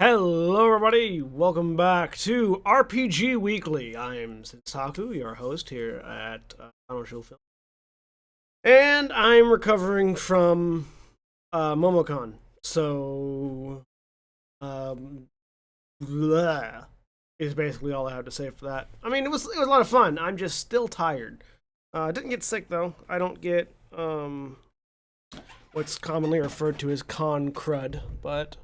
Hello everybody, welcome back to RPG Weekly. I'm Senstaku, your host here at Film. And I'm recovering from Momocon. So blah is basically all I have to say for that. I mean, it was a lot of fun. I'm just still tired. I didn't get sick though. I don't get what's commonly referred to as con crud, but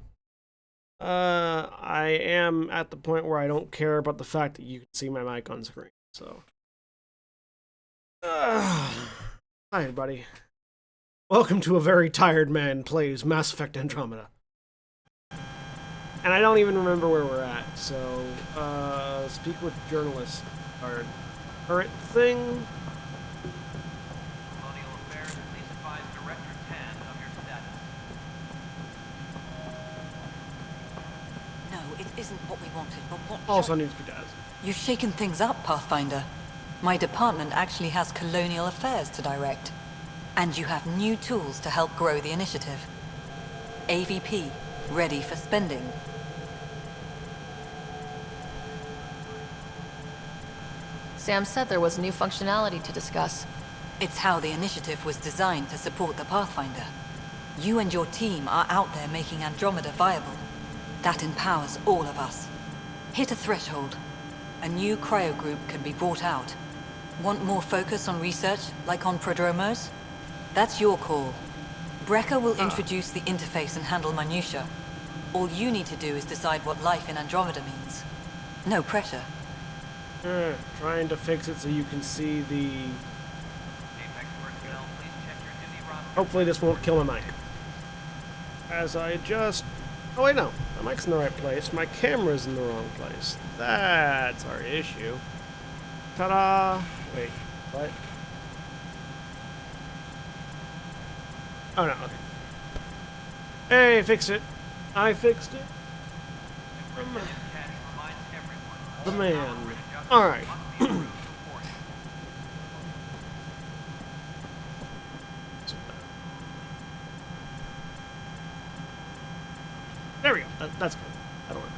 I am at the point where I don't care about the fact that you can see my mic on screen. So, hi everybody. Welcome to a very tired man plays Mass Effect Andromeda. And I don't even remember where we're at. So, speak with journalist. Our current thing. Isn't what we wanted, but what Also needs to be done. You've shaken things up, Pathfinder. My department actually has colonial affairs to direct. And you have new tools to help grow the initiative. AVP, ready for spending. Sam said there was new functionality to discuss. It's how the initiative was designed to support the Pathfinder. You and your team are out there making Andromeda viable. That empowers all of us. Hit a threshold. A new cryo group can be brought out. Want more focus on research, like on prodromos? That's your call. Brecker will introduce the interface and handle minutiae. All you need to do is decide what life in Andromeda means. No pressure. Trying to fix it so you can see the... Hopefully this won't kill my mic. As I adjust... Oh wait, no. My mic's in the right place. My camera's in the wrong place. That's our issue. Ta-da! Wait, what? Oh no, okay. Hey, fixed it. I fixed it. The man. Alright. There we go. That's good. That'll work.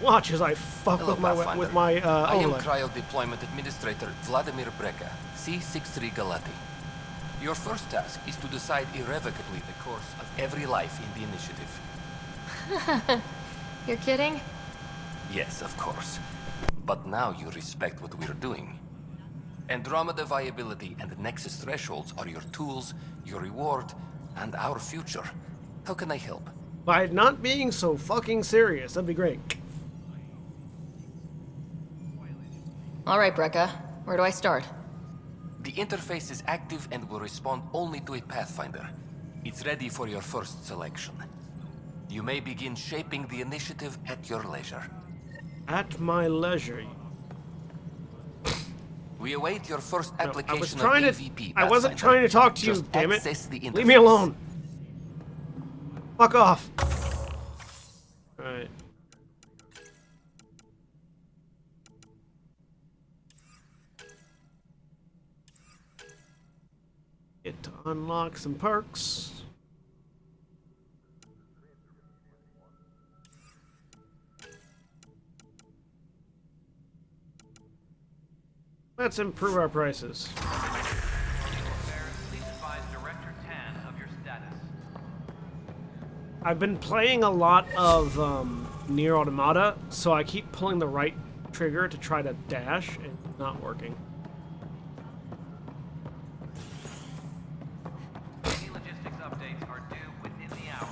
Watch as I fuck Hello, with my I am overlay. Cryo Deployment Administrator Vladimir Brecker, C-63 Galati. Your first task is to decide irrevocably the course of every life in the initiative. You're kidding? Yes, of course. But now you respect what we're doing. Andromeda viability and Nexus thresholds are your tools, your reward, and our future. How can I help? By not being so fucking serious, that'd be great. All right, Brecca. Where do I start? The interface is active and will respond only to a Pathfinder. It's ready for your first selection. You may begin shaping the initiative at your leisure. At my leisure. We await your first application I was trying of to. AVP, I wasn't Pathfinder. trying to talk to you, Just damn it. access the Leave me interface. alone. Fuck off. Alright. Get to unlock some perks. Let's improve our prices. I've been playing a lot of Nier Automata, so I keep pulling the right trigger to try to dash, and it's not working. Any logistics updates are due within the hour.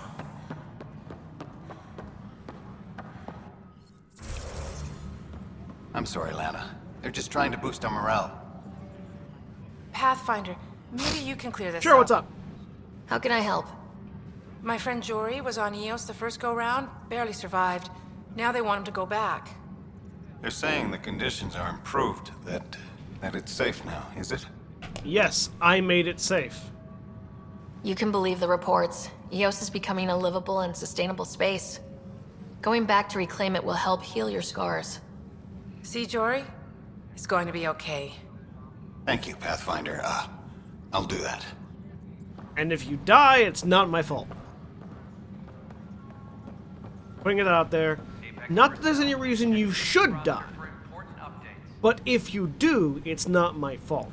I'm sorry, Lana. They're just trying to boost our morale. Pathfinder, maybe you can clear this Sure, up. what's up? How can I help? My friend Jory was on EOS the first go-round, barely survived. Now they want him to go back. They're saying the conditions are improved, that it's safe now, is it? Yes, I made it safe. You can believe the reports. EOS is becoming a livable and sustainable space. Going back to reclaim it will help heal your scars. See, Jory? It's going to be okay. Thank you, Pathfinder. I'll do that. And if you die, it's not my fault. Putting it out there. Not that there's any reason you should die, For important updates. but if you do, it's not my fault.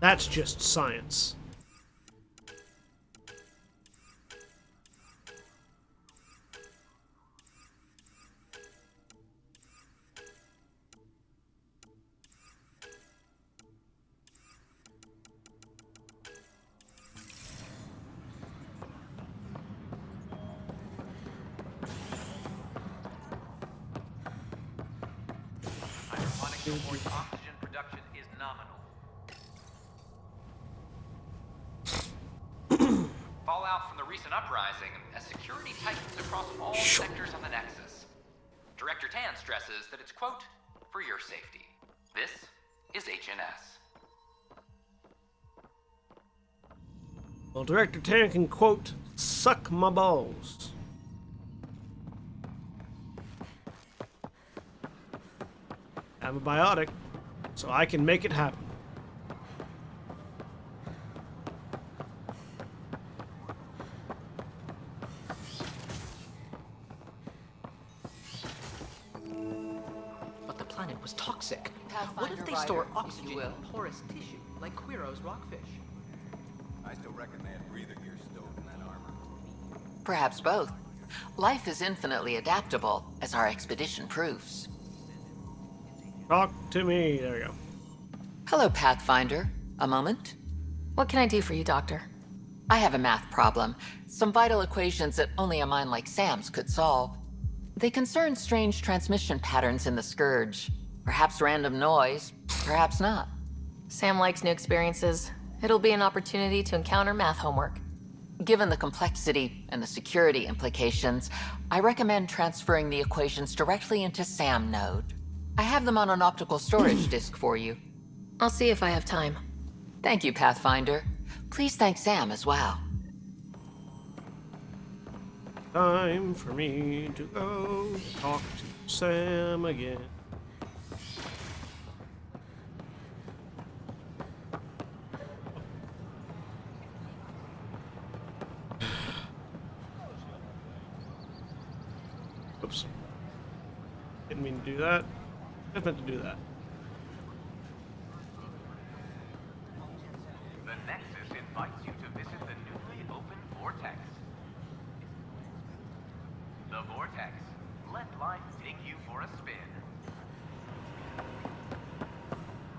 That's just science. Antitonic reports oxygen production is nominal. Fallout from the recent uprising as security tightens across all sectors on the Nexus. Director Tan stresses that it's, quote, for your safety. This is HNS. Well, Director Tan can, quote, suck my balls. I'm a biotic, so I can make it happen. But the planet was toxic. What if they store oxygen in porous tissue, like Quiro's rockfish? I still reckon they had breather gear stowed in that armor. Perhaps both. Life is infinitely adaptable, as our expedition proves. Talk to me. There we go. Hello, Pathfinder. A moment? What can I do for you, Doctor? I have a math problem. Some vital equations that only a mind like Sam's could solve. They concern strange transmission patterns in the Scourge. Perhaps random noise, perhaps not. Sam likes new experiences. It'll be an opportunity to encounter math homework. Given the complexity and the security implications, I recommend transferring the equations directly into SAM node. I have them on an optical storage disk for you. I'll see if I have time. Thank you, Pathfinder. Please thank Sam as well. Time for me to go talk to Sam again. Oops. Didn't mean to do that. I meant to do that. The Nexus invites you to visit the newly opened Vortex. The Vortex. Let life take you for a spin.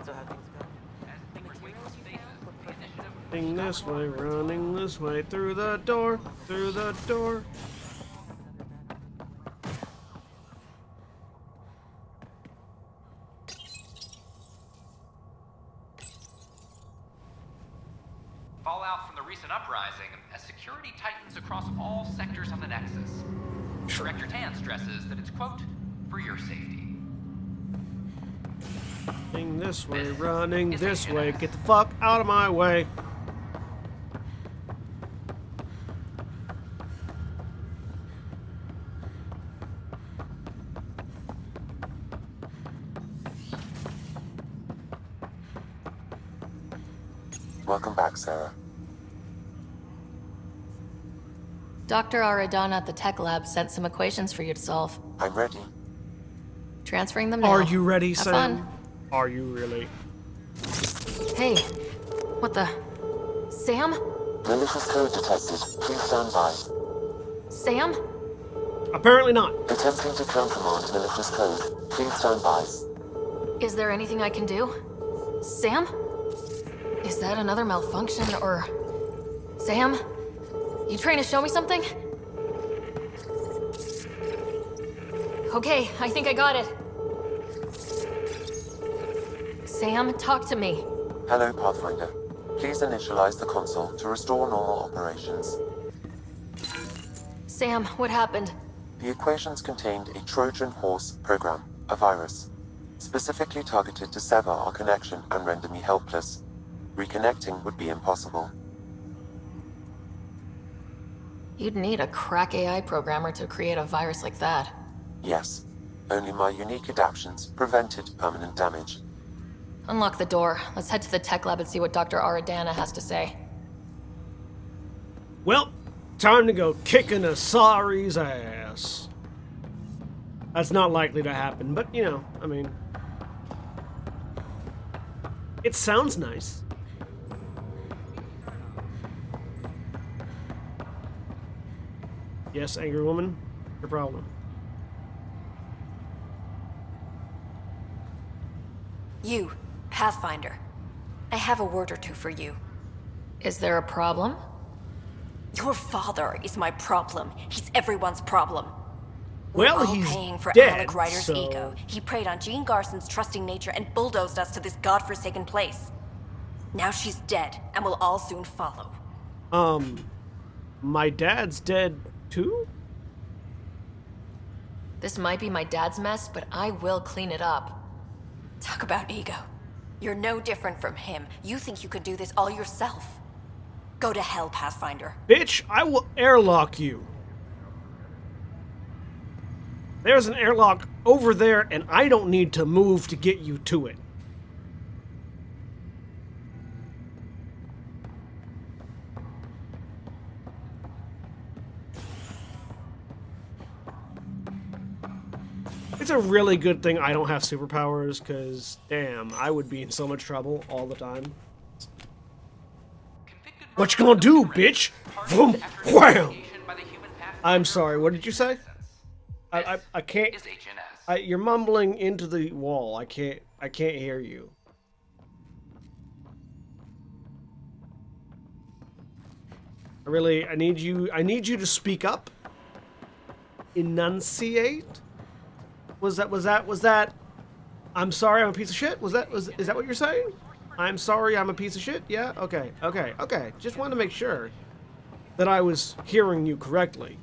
So how things go? As things wait for stasis, the initiative... Running this way, running this way, through the door, through the door. Fallout from the recent uprising as security tightens across all sectors of the Nexus. Director Tan stresses that it's, quote, for your safety. Running this way, running this way, get the fuck out of my way. Welcome back, Sarah. Dr. Aradana at the tech lab sent some equations for you to solve. I'm ready. Transferring them now. Are you ready, Have Sam? fun. Are you really? Hey, what the? Sam? Malicious code detected. Please stand by. Sam? Apparently not. Attempting to countermand malicious code. Please stand by. Is there anything I can do? Sam? Is that another malfunction, or... Sam? You trying to show me something? Okay, I think I got it. Sam, talk to me. Hello, Pathfinder. Please initialize the console to restore normal operations. Sam, what happened? The equations contained a Trojan horse program, a virus, specifically targeted to sever our connection and render me helpless. Reconnecting would be impossible. You'd need a crack AI programmer to create a virus like that. Yes. Only my unique adaptions prevented permanent damage. Unlock the door. Let's head to the tech lab and see what Dr. Aradana has to say. Well, time to go kicking Asari's ass. That's not likely to happen, but you know, I mean, it sounds nice. Yes, angry woman, your problem. You, Pathfinder. I have a word or two for you. Is there a problem? Your father is my problem. He's everyone's problem. Well, We're all he's paying for dead, Alec Ryder's so... ego. He preyed on Jean Garson's trusting nature and bulldozed us to this godforsaken place. Now she's dead, and we'll all soon follow. My dad's dead too? This might be my dad's mess, but I will clean it up. Talk about ego. You're no different from him. You think you can do this all yourself. Go to hell, Pathfinder. Bitch, I will airlock you. There's an airlock over there, and I don't need to move to get you to it. It's a really good thing I don't have superpowers, because, damn, I would be in so much trouble all the time. What you gonna do, bitch? Boom, wham! I'm sorry, what did you say? I can't... you're mumbling into the wall. I can't hear you. I need you to speak up. Enunciate? Was that I'm sorry I'm a piece of shit? Is that what you're saying? I'm sorry I'm a piece of shit? Yeah? Okay. Just wanted to make sure that I was hearing you correctly.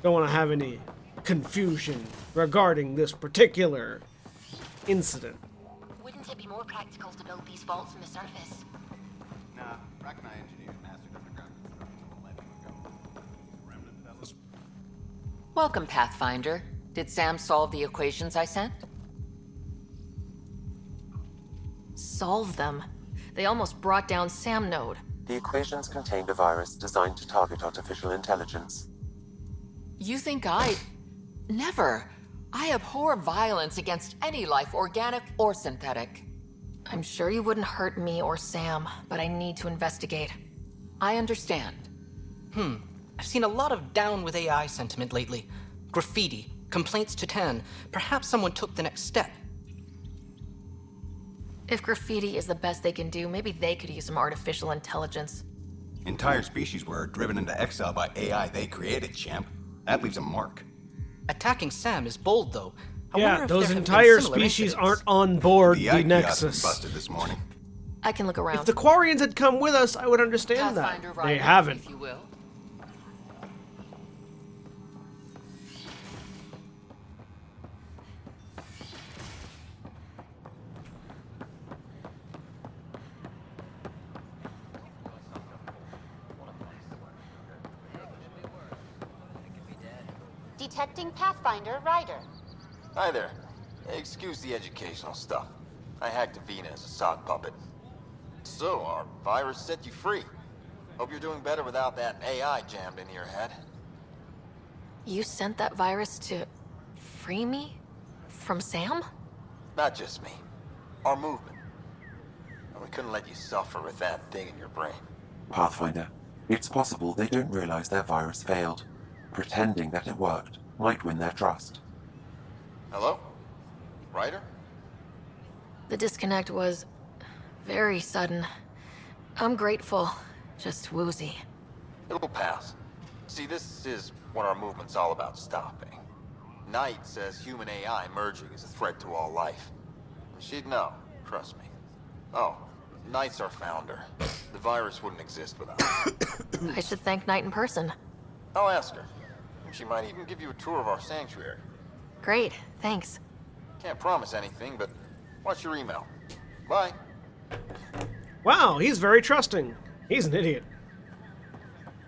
Don't want to have any confusion regarding this particular incident. Wouldn't it be more practical to build these vaults in the surface? Nah, Rack and I engineered massive underground construction will let you go. Remnant fellas. Welcome, Pathfinder. Did Sam solve the equations I sent? Solve them? They almost brought down Sam Node. The equations contained a virus designed to target artificial intelligence. You think I... Never. I abhor violence against any life, organic or synthetic. I'm sure you wouldn't hurt me or Sam, but I need to investigate. I understand. I've seen a lot of down with AI sentiment lately. Graffiti, complaints to 10. Perhaps someone took the next step. If graffiti is the best they can do, maybe they could use some artificial intelligence. Entire species were driven into exile by AI they created, champ. That leaves a mark. Attacking Sam is bold, though. I Yeah, wonder if those there have been entire similar species incidents. aren't on board The the IQ Nexus. busted this morning. I can look around. If the Quarians had come with us, I would understand that. Pathfinder They Ryder, haven't. if you will. Detecting Pathfinder Ryder. Hi there. Excuse the educational stuff. I hacked Avina as a sock puppet. So, our virus set you free. Hope you're doing better without that AI jammed into your head. You sent that virus to free me? From Sam? Not just me. Our movement. And we couldn't let you suffer with that thing in your brain. Pathfinder, it's possible they don't realize their virus failed. Pretending that it worked might win their trust. Hello? Ryder? The disconnect was very sudden. I'm grateful, just woozy. It'll pass. See, this is what our movement's all about stopping. Knight says human AI merging is a threat to all life. She'd know, trust me. Oh, Knight's our founder. The virus wouldn't exist without her. I should thank Knight in person. I'll ask her. She might even give you a tour of our sanctuary. Great, thanks. Can't promise anything, but watch your email. Bye. Wow, he's very trusting. He's an idiot.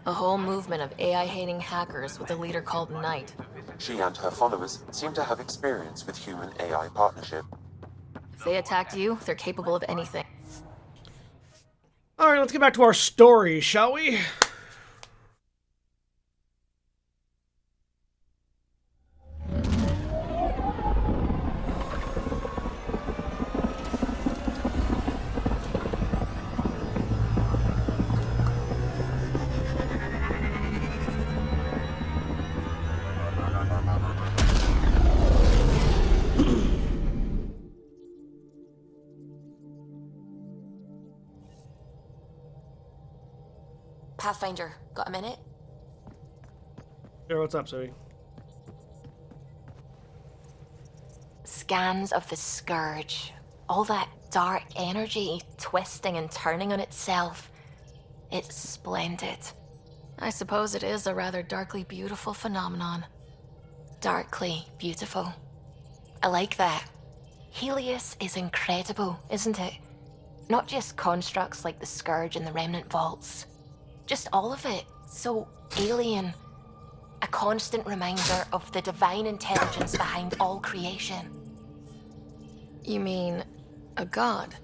A whole movement of AI-hating hackers with a leader called Knight. She and her followers seem to have experience with human-AI partnership. If they attacked you, they're capable of anything. Alright, let's get back to our story, shall we? Pathfinder, got a minute? Sure, what's up, Zoe? Scans of the Scourge. All that dark energy twisting and turning on itself. It's splendid. I suppose it is a rather darkly beautiful phenomenon. Darkly beautiful. I like that. Helios is incredible, isn't it? Not just constructs like the Scourge and the Remnant Vaults. Just all of it. So alien. A constant reminder of the divine intelligence behind all creation. You mean a god?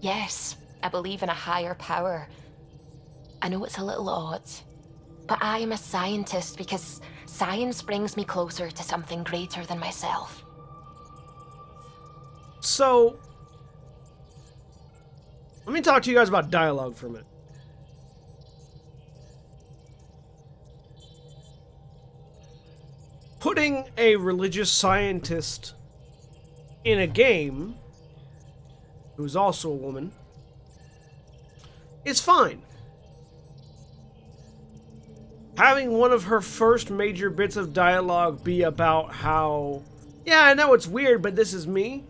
Yes, I believe in a higher power. I know it's a little odd, but I am a scientist because science brings me closer to something greater than myself. So, let me talk to you guys about dialogue for a minute. Putting a religious scientist in a game, who's also a woman, is fine. Having one of her first major bits of dialogue be about how, yeah, I know it's weird, but this is me,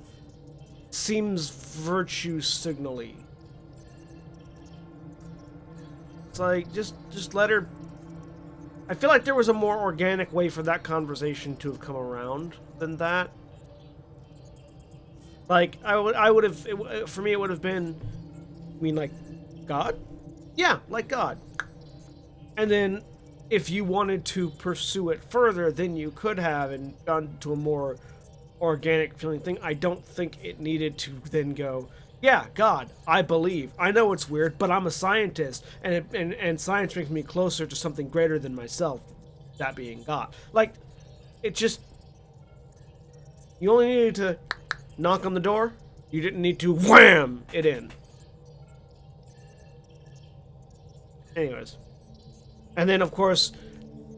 seems virtue signal-y. It's like, just let her... I feel like there was a more organic way for that conversation to have come around than that. Like, I would have, for me it would have been, I mean, like, God? Yeah, like God. And then, if you wanted to pursue it further, then you could have, and gone to a more organic feeling thing. I don't think it needed to then go, yeah, God, I believe. I know it's weird, but I'm a scientist, and science brings me closer to something greater than myself, that being God. Like, it just... You only needed to knock on the door. You didn't need to wham it in. Anyways. And then, of course,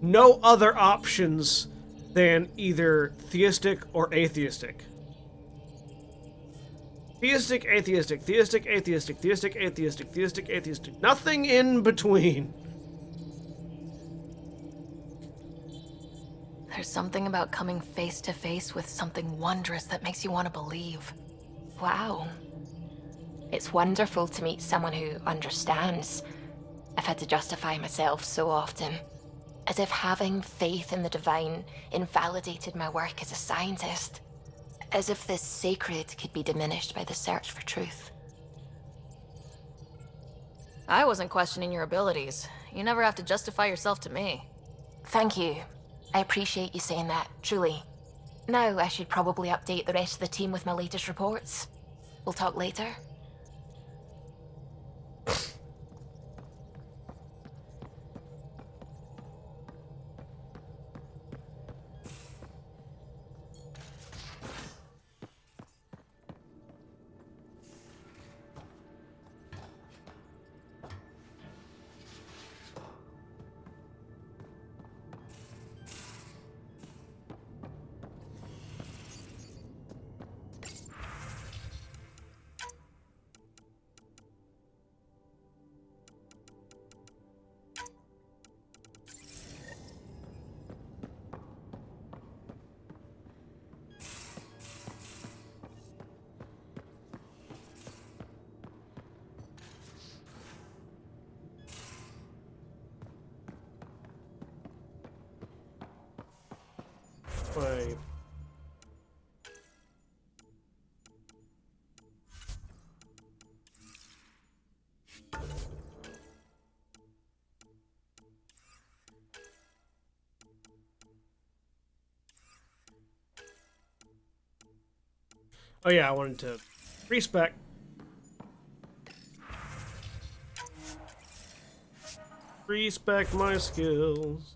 no other options than either theistic or atheistic. Theistic, atheistic, theistic, atheistic, theistic, atheistic, theistic, atheistic. Nothing in between. There's something about coming face to face with something wondrous that makes you want to believe. Wow. It's wonderful to meet someone who understands. I've had to justify myself so often. As if having faith in the divine invalidated my work as a scientist. As if the sacred could be diminished by the search for truth. I wasn't questioning your abilities. You never have to justify yourself to me. Thank you. I appreciate you saying that, truly. Now I should probably update the rest of the team with my latest reports. We'll talk later. Wait. Oh yeah, I wanted to Respec. Respect my skills.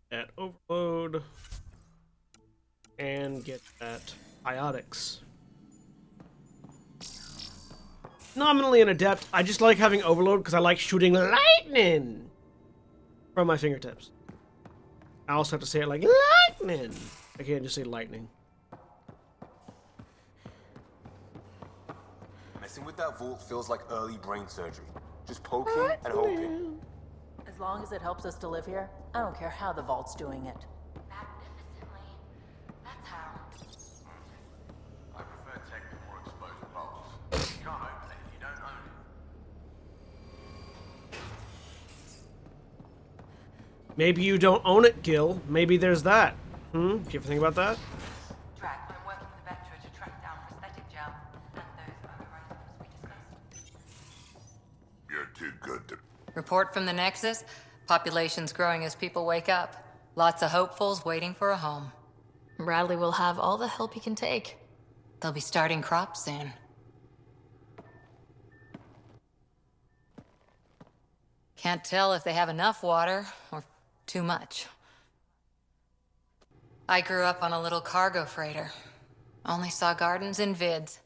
At overload and get that biotics. Nominally an adept, I just like having overload because I like shooting lightning from my fingertips. I also have to say it like lightning. I can't just say lightning. Messing with that vault feels like early brain surgery. Just poking and hoping. As long as it helps us to live here, I don't care how the vault's doing it. Magnificently. That's how. I prefer tech with more exposed bolts. You can't open it if you don't own it. Maybe you don't own it, Gil. Maybe there's that. Do you ever think about that? Drag, I'm working with Vectra to track down prosthetic gel and those other items we discussed. You're too good to... Report from the Nexus. Population's growing as people wake up. Lots of hopefuls waiting for a home. Bradley will have all the help he can take. They'll be starting crops soon. Can't tell if they have enough water or too much. I grew up on a little cargo freighter. Only saw gardens in vids,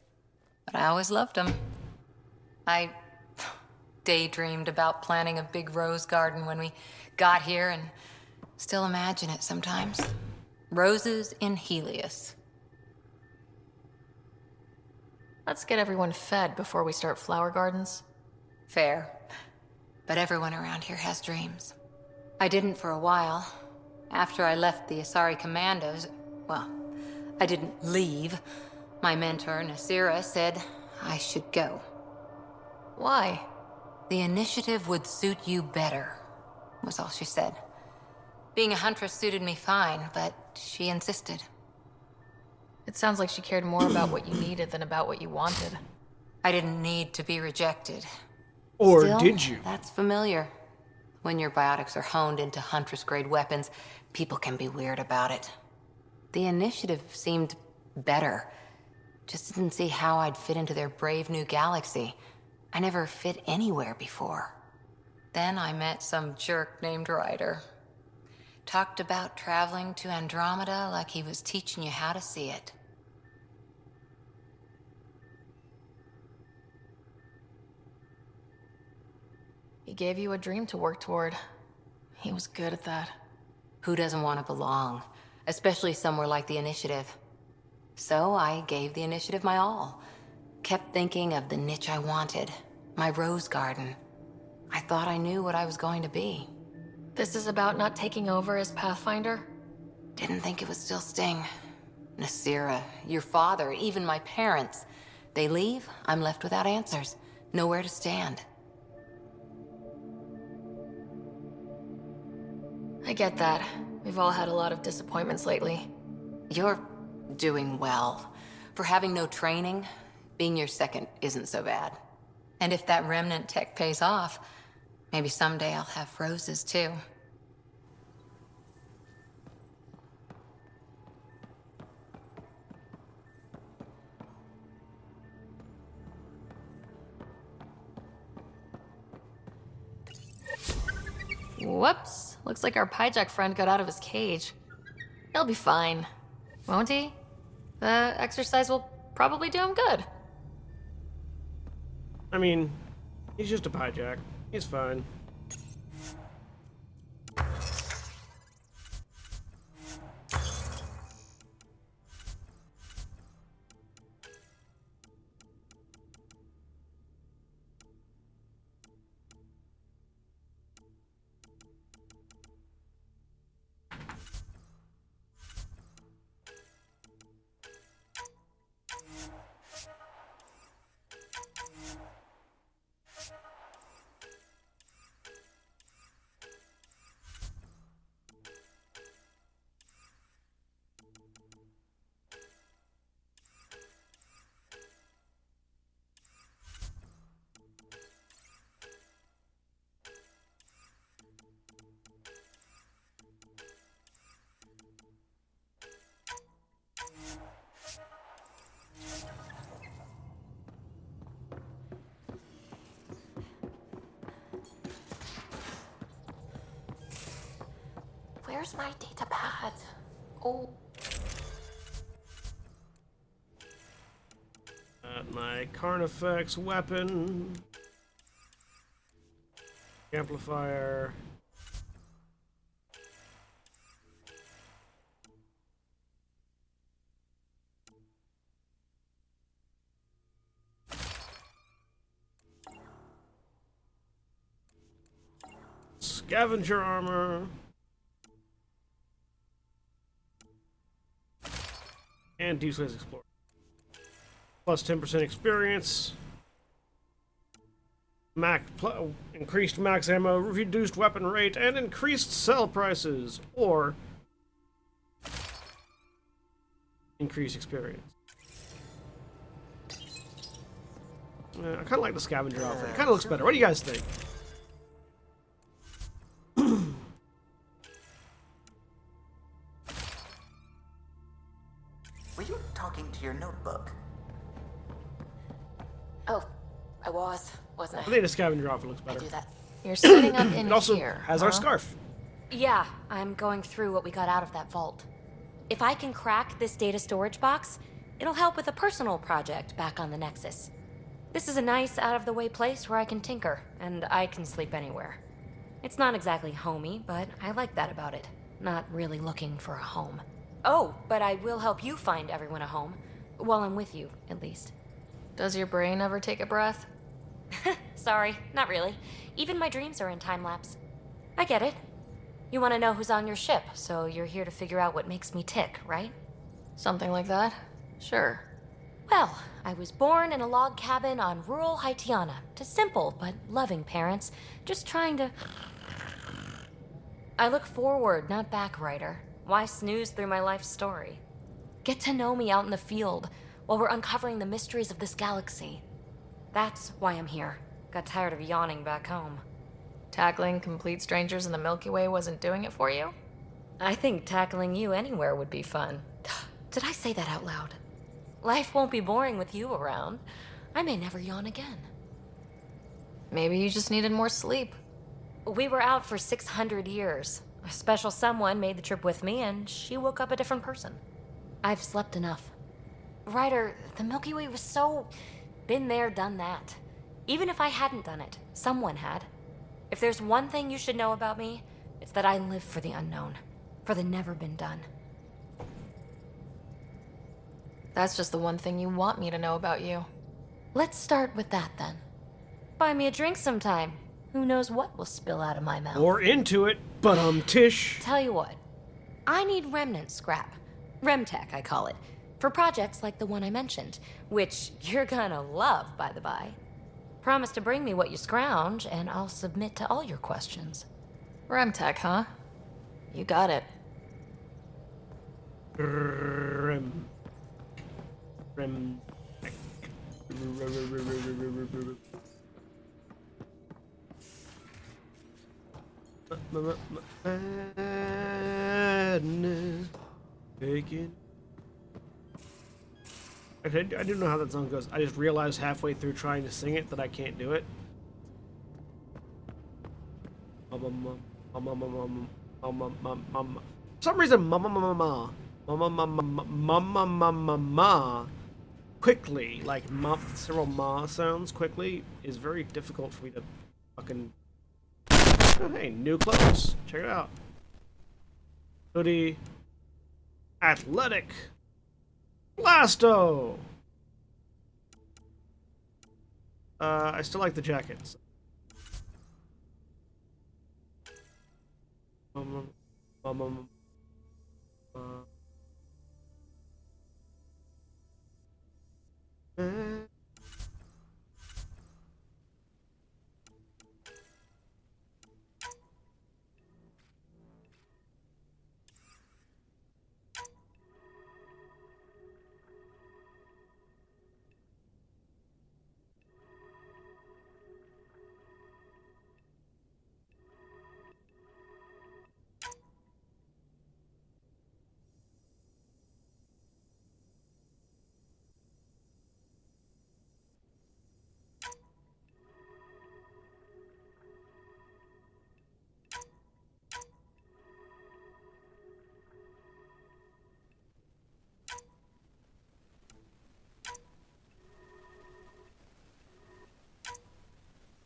but I always loved them. I daydreamed about planting a big rose garden when we got here and still imagine it sometimes. Roses in Helios. Let's get everyone fed before we start flower gardens. Fair. But everyone around here has dreams. I didn't for a while. After I left the Asari Commandos, well, I didn't leave. My mentor, Nasira, said I should go. Why? The initiative would suit you better, was all she said. Being a huntress suited me fine, but she insisted. It sounds like she cared more about what you needed than about what you wanted. I didn't need to be rejected. Or Still, did you? That's familiar. When your biotics are honed into huntress-grade weapons, people can be weird about it. The initiative seemed better. Just didn't see how I'd fit into their brave new galaxy. I never fit anywhere before. Then I met some jerk named Ryder. Talked about traveling to Andromeda like he was teaching you how to see it. He gave you a dream to work toward. He was good at that. Who doesn't want to belong? Especially somewhere like the Initiative. So I gave the Initiative my all. Kept thinking of the niche I wanted. My rose garden. I thought I knew what I was going to be. This is about not taking over as Pathfinder? Didn't think it would still sting. Nasira, your father, even my parents. They leave, I'm left without answers. Nowhere to stand. I get that. We've all had a lot of disappointments lately. You're doing well. For having no training, being your second isn't so bad. And if that remnant tech pays off, maybe someday I'll have roses too. Whoops. Looks like our Pyjack friend got out of his cage. He'll be fine. Won't he? The exercise will probably do him good. I mean, he's just a Pyjack. He's fine. Where's my data pad? Oh. My Carnifex weapon. Amplifier. Scavenger armor. And Deep Space Explorer. Plus 10% experience. Increased max ammo, reduced weapon rate, and increased sell prices. Or increased experience. I kind of like the scavenger outfit. It kind of looks better. What do you guys think? Were you talking to your notebook? Oh, I wasn't I I? think the scavenger outfit looks better. I do that. You're setting up in It also here. has our scarf. Yeah, I'm going through what we got out of that vault. If I can crack this data storage box, it'll help with a personal project back on the Nexus. This is a nice, out-of-the-way place where I can tinker, and I can sleep anywhere. It's not exactly homey, but I like that about it. Not really looking for a home. Oh, but I will help you find everyone a home. While I'm with you, at least. Does your brain ever take a breath? Sorry, not really. Even my dreams are in time-lapse. I get it. You want to know who's on your ship, so you're here to figure out what makes me tick, right? Something like that? Sure. Well, I was born in a log cabin on rural Haitiana to simple but loving parents, just trying to... I look forward, not back, writer. Why snooze through my life story? Get to know me out in the field while we're uncovering the mysteries of this galaxy. That's why I'm here. Got tired of yawning back home. Tackling complete strangers in the Milky Way wasn't doing it for you? I think tackling you anywhere would be fun. Did I say that out loud? Life won't be boring with you around. I may never yawn again. Maybe you just needed more sleep. We were out for 600 years. A special someone made the trip with me, and she woke up a different person. I've slept enough. Ryder, the Milky Way was so... been there, done that. Even if I hadn't done it, someone had. If there's one thing you should know about me, it's that I live for the unknown. For the never been done. That's just the one thing you want me to know about you. Let's start with that, then. Buy me a drink sometime. Who knows what will spill out of my mouth. Or into it, but Tish. Tell you what. I need remnant scrap. Remtech, I call it. For projects like the one I mentioned. Which you're gonna love, by the by. Promise to bring me what you scrounge, and I'll submit to all your questions. Remtech, huh? You got it. Rem. Madness. Taking. Actually, I do know how that song goes. I just realized halfway through trying to sing it that I can't do it. For some reason, quickly, like several ma sounds quickly, is very difficult for me to fucking. Oh, hey, new clothes. Check it out. Hoodie. Athletic. Blasto! I still like the jackets.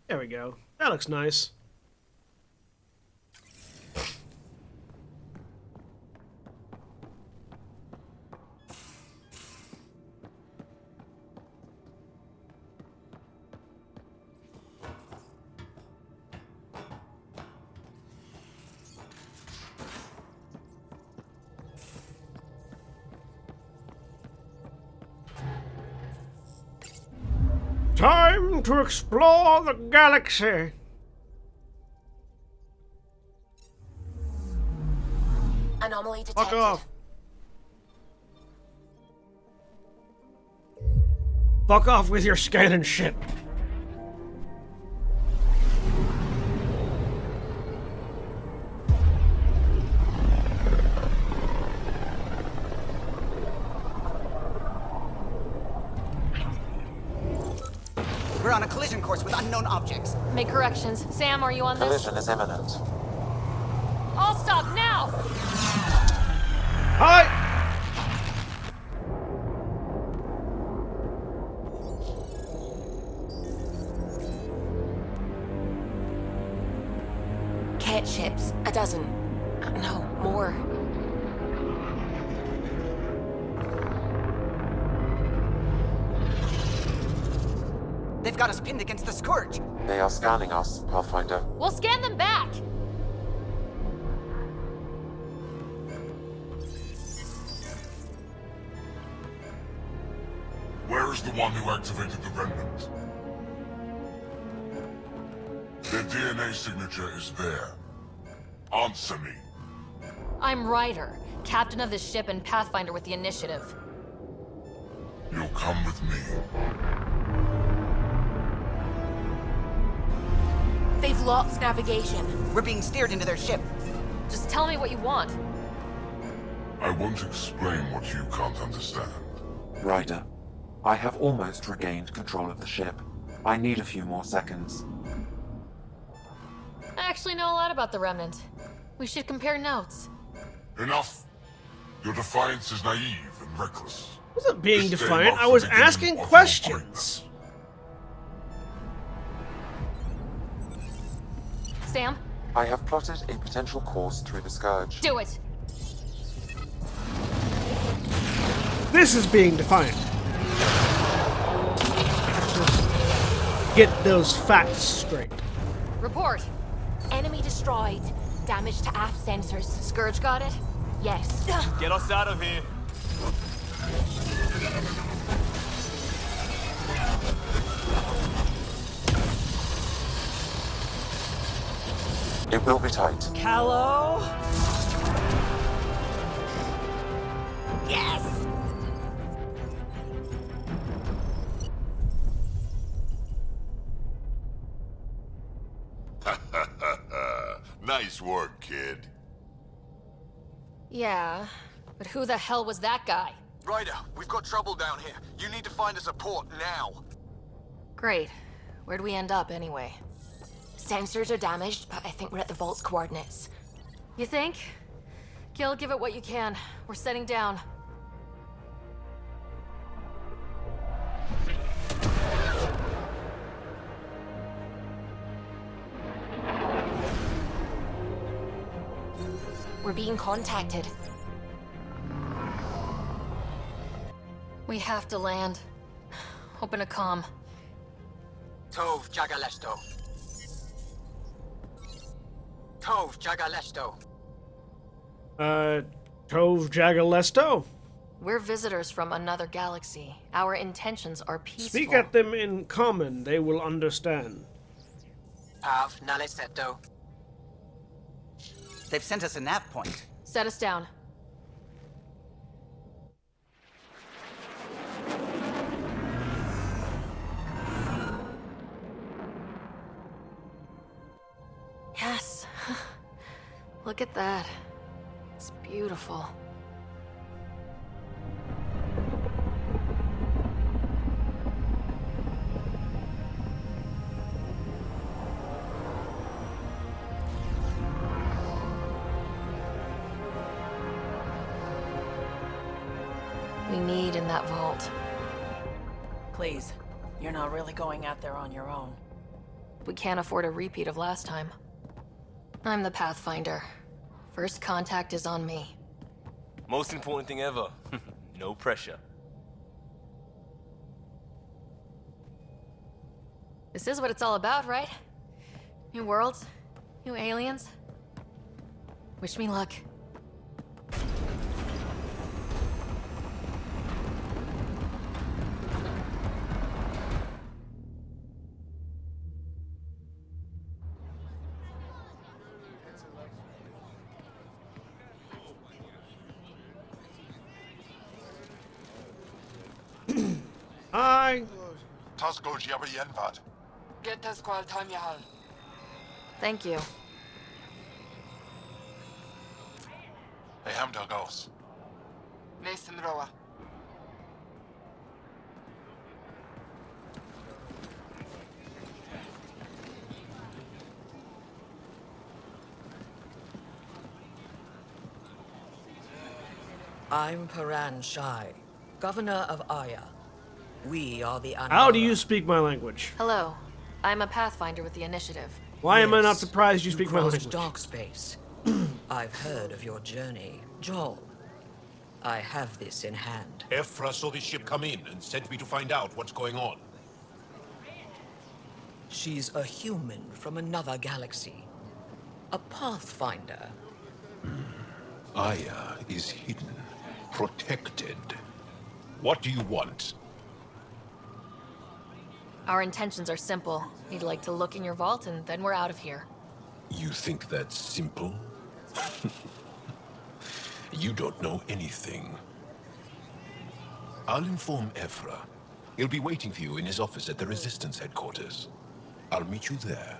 There we go. That looks nice. Time to explore the galaxy. Anomaly Fuck detected. off. Fuck off with your scanning shit. We're on a collision course with unknown objects. Make corrections. Sam, are you on this? Collision is imminent. I'll stop now! Hi! Cat ships. A dozen. No, more. They've got us pinned against the Scourge. They are scanning us, Pathfinder. We'll scan them back! Where is the one who activated the remnant? Their DNA signature is there. Answer me. I'm Ryder, captain of this ship and Pathfinder with the initiative. You'll come with me. They've lost navigation. We're being steered into their ship. Just tell me what you want. I won't explain what you can't understand. Ryder, I have almost regained control of the ship. I need a few more seconds. I actually know a lot about the Remnant. We should compare notes. Enough! Your defiance is naive and reckless. I wasn't being This day defiant, marks I the was beginning asking of your questions. Sam, I have plotted a potential course through the Scourge. do it! This is being defiant. Get those facts straight. Report! Enemy destroyed. Damage to aft sensors. Scourge got it? Yes. Get us out of here. It will be tight. Callow? Yes! Nice work, kid. Yeah, but who the hell was that guy? Ryder, we've got trouble down here. You need to find us a port now. Great. Where'd we end up anyway? Sensors are damaged, but I think we're at the vault's coordinates. You think? Gil, give it what you can. We're setting down. We're being contacted. We have to land. Open a comm. Tov Jagalesto. Tov Jagalesto. Tove Jagalesto? We're visitors from another galaxy. Our intentions are peaceful. Speak at them in common, they will understand. Av Naleseto. They've sent us a nav point. Set us down. Yes. Look at that. It's beautiful. We need in that vault. Please, you're not really going out there on your own. We can't afford a repeat of last time. I'm the Pathfinder. First contact is on me. Most important thing ever. No pressure. This is what it's all about, right? New worlds, new aliens. Wish me luck. Hi. Thank you. I'm Paran Shai, Governor of Aya. We are the How do you speak my language? Hello. I'm a Pathfinder with the Initiative. Why am I not surprised you speak my crossed language? dark space. I've heard of your journey, Joel. I have this in hand. Ephra saw this ship come in and sent me to find out what's going on. She's a human from another galaxy. A Pathfinder. Aya is hidden, protected. What do you want? Our intentions are simple. We'd like to look in your vault and then we're out of here. You think that's simple? You don't know anything. I'll inform Ephra. He'll be waiting for you in his office at the Resistance headquarters. I'll meet you there.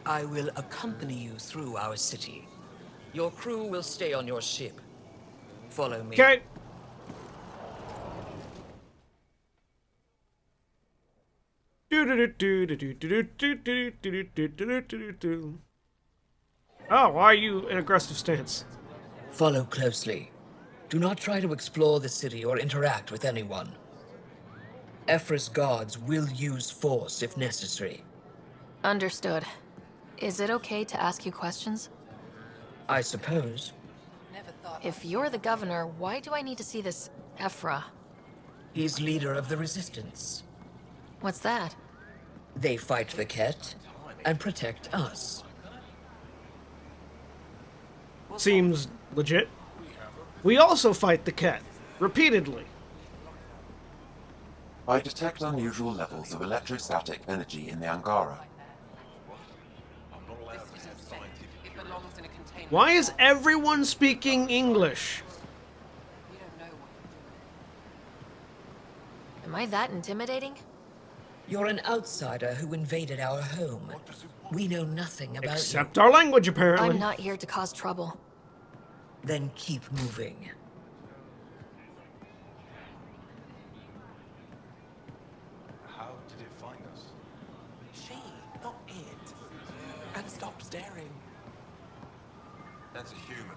I will accompany you through our city. Your crew will stay on your ship. Follow me. Okay. Oh, why are you in aggressive stance? Follow closely. Do not try to explore the city or interact with anyone. Ephra's guards will use force if necessary. Understood. Is it okay to ask you questions? I suppose. If you're the governor, why do I need to see this Ephra? He's leader of the Resistance. What's that? They fight the Ket and protect us. Seems legit. We also fight the Ket, repeatedly. I detect unusual levels of electrostatic energy in the Angara. Why is everyone speaking English? Am I that intimidating? You're an outsider who invaded our home. We know nothing about Except our language, apparently. I'm not here to cause trouble. Then keep moving. How did it find us? She, not it. And stop staring. That's a human.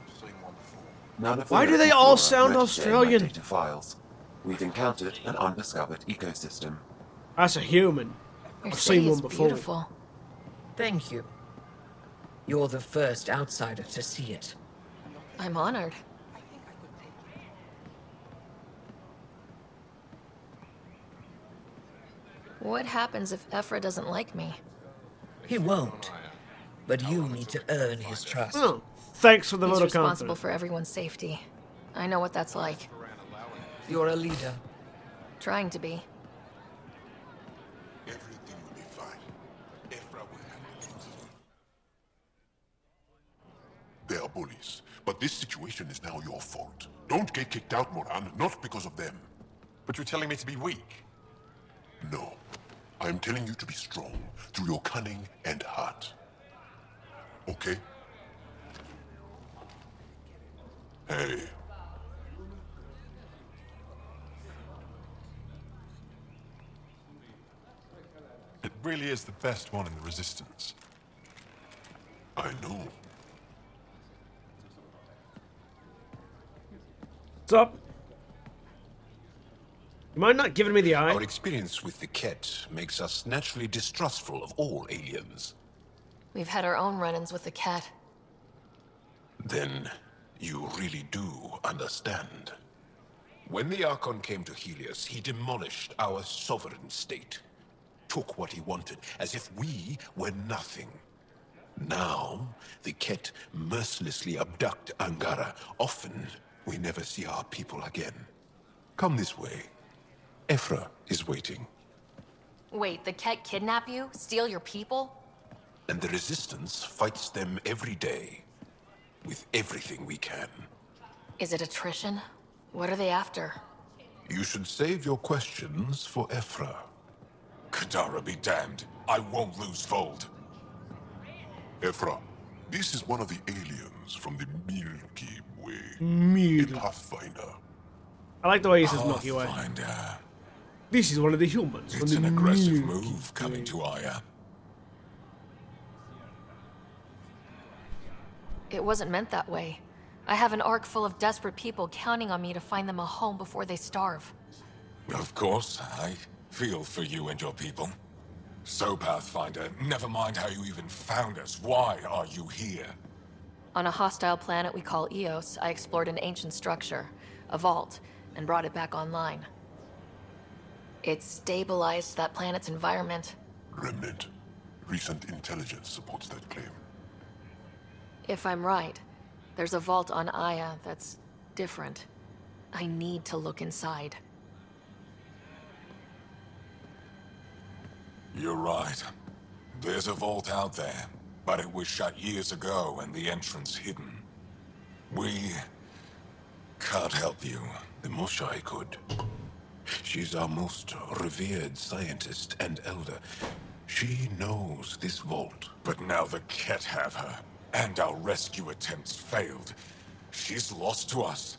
I've seen one before. None of Why the do they all flora sound register in my Australian? data files. We've encountered an undiscovered ecosystem. That's a human. Your I've seen city one is before. beautiful. Thank you. You're the first outsider to see it. I'm honored. What happens if Ephra doesn't like me? He won't. But you need to earn his trust. Oh, thanks for the He's vote of responsible confidence. for everyone's safety. I know what that's like. You're a leader. Trying to be. Everything will be fine. Ephra will handle it. They are bullies, but this situation is now your fault. Don't get kicked out, Moran, not because of them. But you're telling me to be weak. No. I'm telling you to be strong through your cunning and heart. Okay? Hey. It really is the best one in the Resistance. I know. What's up? You mind not giving me the eye? Our experience with the Ket makes us naturally distrustful of all aliens. We've had our own run-ins with the cat. Then you really do understand. When the Archon came to Helios, he demolished our sovereign state. Took what he wanted, as if we were nothing. Now, the Ket mercilessly abduct Angara. Often, we never see our people again. Come this way. Ephra is waiting. Wait, the cat kidnap you? Steal your people? And the Resistance fights them every day. With everything we can. Is it attrition? What are they after? You should save your questions for Ephra. Kadara be damned. I won't lose Fold. Ephra, this is one of the aliens from the Milky Way. A Pathfinder. I like the way he says Milky Way. Pathfinder. This is one of the humans. It's an aggressive move coming to Aya. It wasn't meant that way. I have an ark full of desperate people counting on me to find them a home before they starve. Of course, I feel for you and your people. So, Pathfinder, never mind how you even found us. Why are you here? On a hostile planet we call Eos, I explored an ancient structure, a vault, and brought it back online. It stabilized that planet's environment. Remnant. Recent intelligence supports that claim. If I'm right, there's a vault on Aya that's different. I need to look inside. You're right. There's a vault out there, but it was shut years ago and the entrance hidden. We can't help you. The Moshai could. She's our most revered scientist and elder. She knows this vault. But now the Ket have her, and our rescue attempts failed. She's lost to us,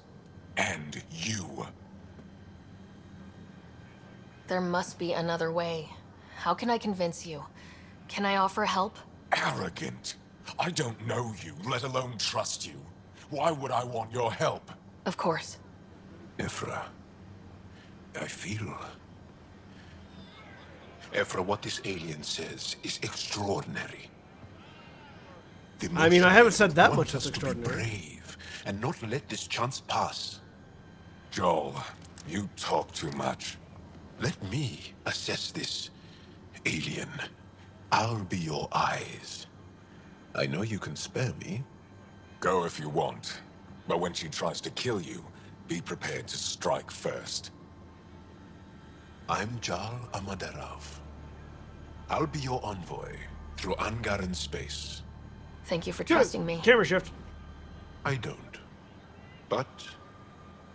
and you. There must be another way. How can I convince you? Can I offer help? Arrogant. I don't know you, let alone trust you. Why would I want your help? Of course. Ephra, I feel... Ephra, what this alien says is extraordinary. I mean, I haven't said that much that's extraordinary. Brave and not let this chance pass. Joel, you talk too much. Let me assess this, alien. I'll be your eyes. I know you can spare me. Go if you want. But when she tries to kill you, be prepared to strike first. I'm Jal Amaderov. I'll be your envoy through Angaran space. Thank you for trusting me. Camera shift. I don't. But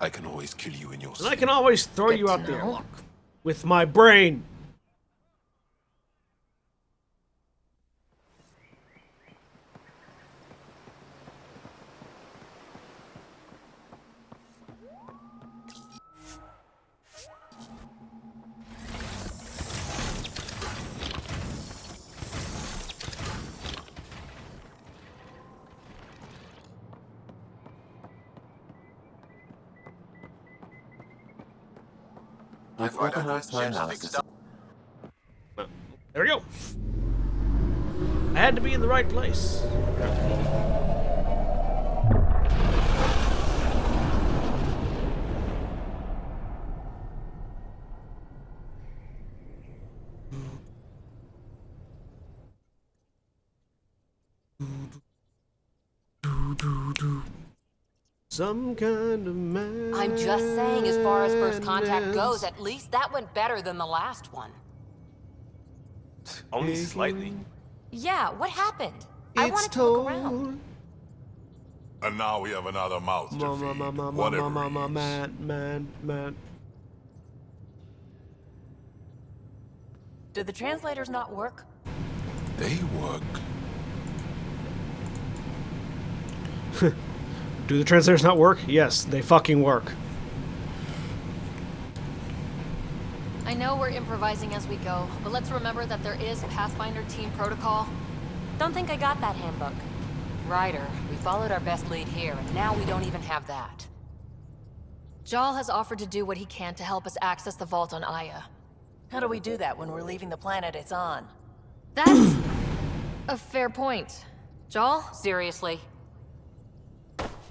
I can always kill you in your sleep. And I can always throw you out the airlock. With my brain. I've organized my analysis. There we go. I had to be in the right place. Some kind of man. I'm just saying, as far as first contact goes, at least that went better than the last one. Only slightly. Yeah, what happened? I wanted to look around. And now we have another mouth to feed. Whatever man. Did the translators not work? They work. Do the translators not work? Yes, they fucking work. I know we're improvising as we go, but let's remember that there is Pathfinder team protocol. Don't think I got that handbook. Ryder, we followed our best lead here, and now we don't even have that. Jal has offered to do what he can to help us access the vault on Aya. How do we do that when we're leaving the planet it's on? That's a fair point. Jal? Seriously?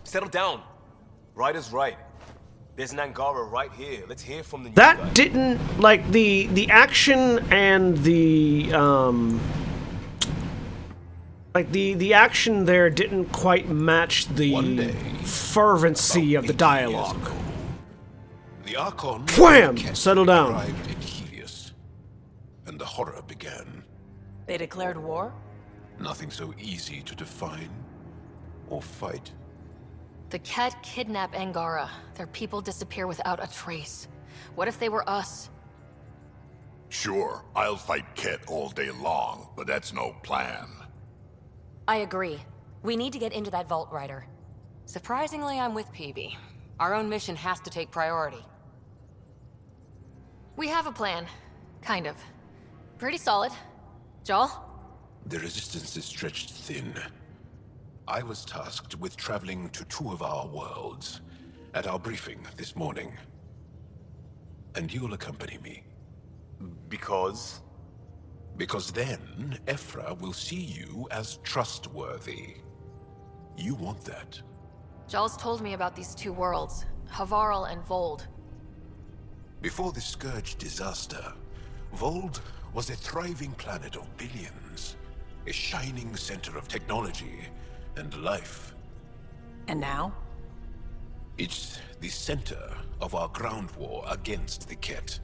Settle down. Right is right. There's an Angara right here. Let's hear from the new That guy. didn't, like, the action and the like the action there didn't quite match the fervency of the dialogue. The Archon Wham! Settle down. arrived in Helios, and the horror began. They declared war? Nothing so easy to define or fight. The Ket kidnap Angara. Their people disappear without a trace. What if they were us? Sure, I'll fight Ket all day long, but that's no plan. I agree. We need to get into that vault, Ryder. Surprisingly, I'm with PB. Our own mission has to take priority. We have a plan. Kind of. Pretty solid. Jal? The resistance is stretched thin. I was tasked with traveling to 2 of our worlds at our briefing this morning. And you'll accompany me. Because? Because then, Ephra will see you as trustworthy. You want that. Jal's told me about these 2 worlds, Havarl and Vold. Before the Scourge disaster, Vold was a thriving planet of billions. A shining center of technology and life. And now? It's the center of our ground war against the Ket.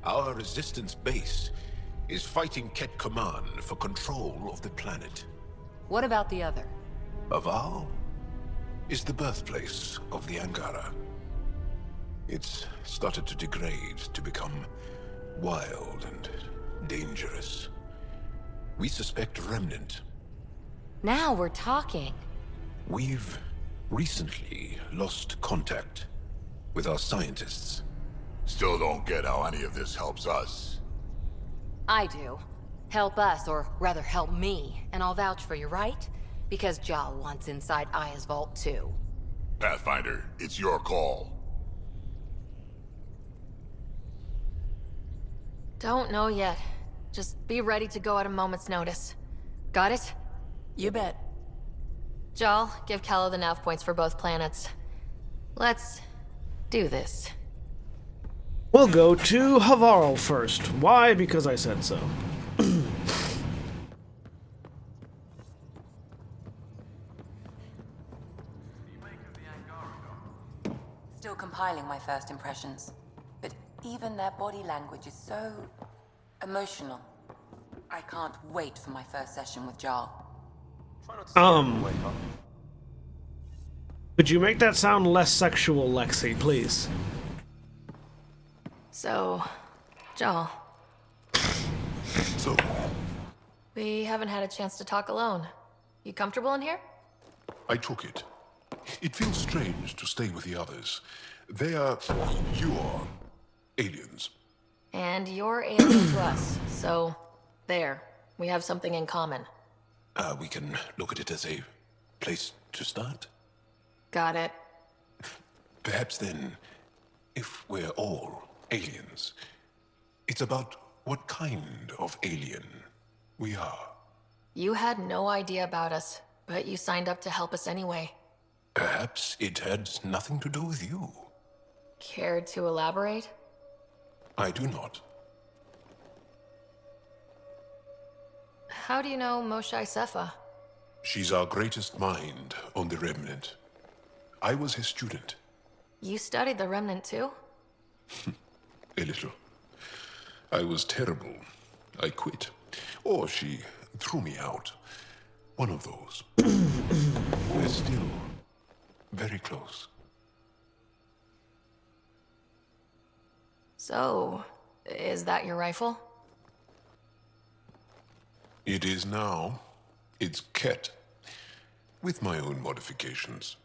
Our resistance base is fighting Ket Command for control of the planet. What about the other? Aval is the birthplace of the Angara. It's started to degrade, to become wild and dangerous. We suspect Remnant. Now we're talking. We've recently lost contact with our scientists. Still don't get how any of this helps us. I do. Help us, or rather help me, and I'll vouch for you, right? Because Jal wants inside Aya's vault too. Pathfinder, it's your call. Don't know yet. Just be ready to go at a moment's notice. Got it? You bet. Jal, give Kello the nav points for both planets. Let's do this. We'll go to Havarl first. Why? Because I said so. Still compiling my first impressions. But even their body language is so emotional. I can't wait for my first session with Jal. Could you make that sound less sexual, Lexi, please? So, Jal. So, We haven't had a chance to talk alone. You comfortable in here? I took it. It feels strange to stay with the others. They are your aliens. And you're alien to us, so there. We have something in common. We can look at it as a place to start. Got it. Perhaps then, if we're all aliens, it's about what kind of alien we are. You had no idea about us, but you signed up to help us anyway. Perhaps it had nothing to do with you. Care to elaborate? I do not. How do you know Moshae Sefa? She's our greatest mind on the Remnant. I was his student. You studied the Remnant too? A little. I was terrible. I quit. Or she threw me out. One of those. We're still very close. So, is that your rifle? It is now. It's Ket. With my own modifications.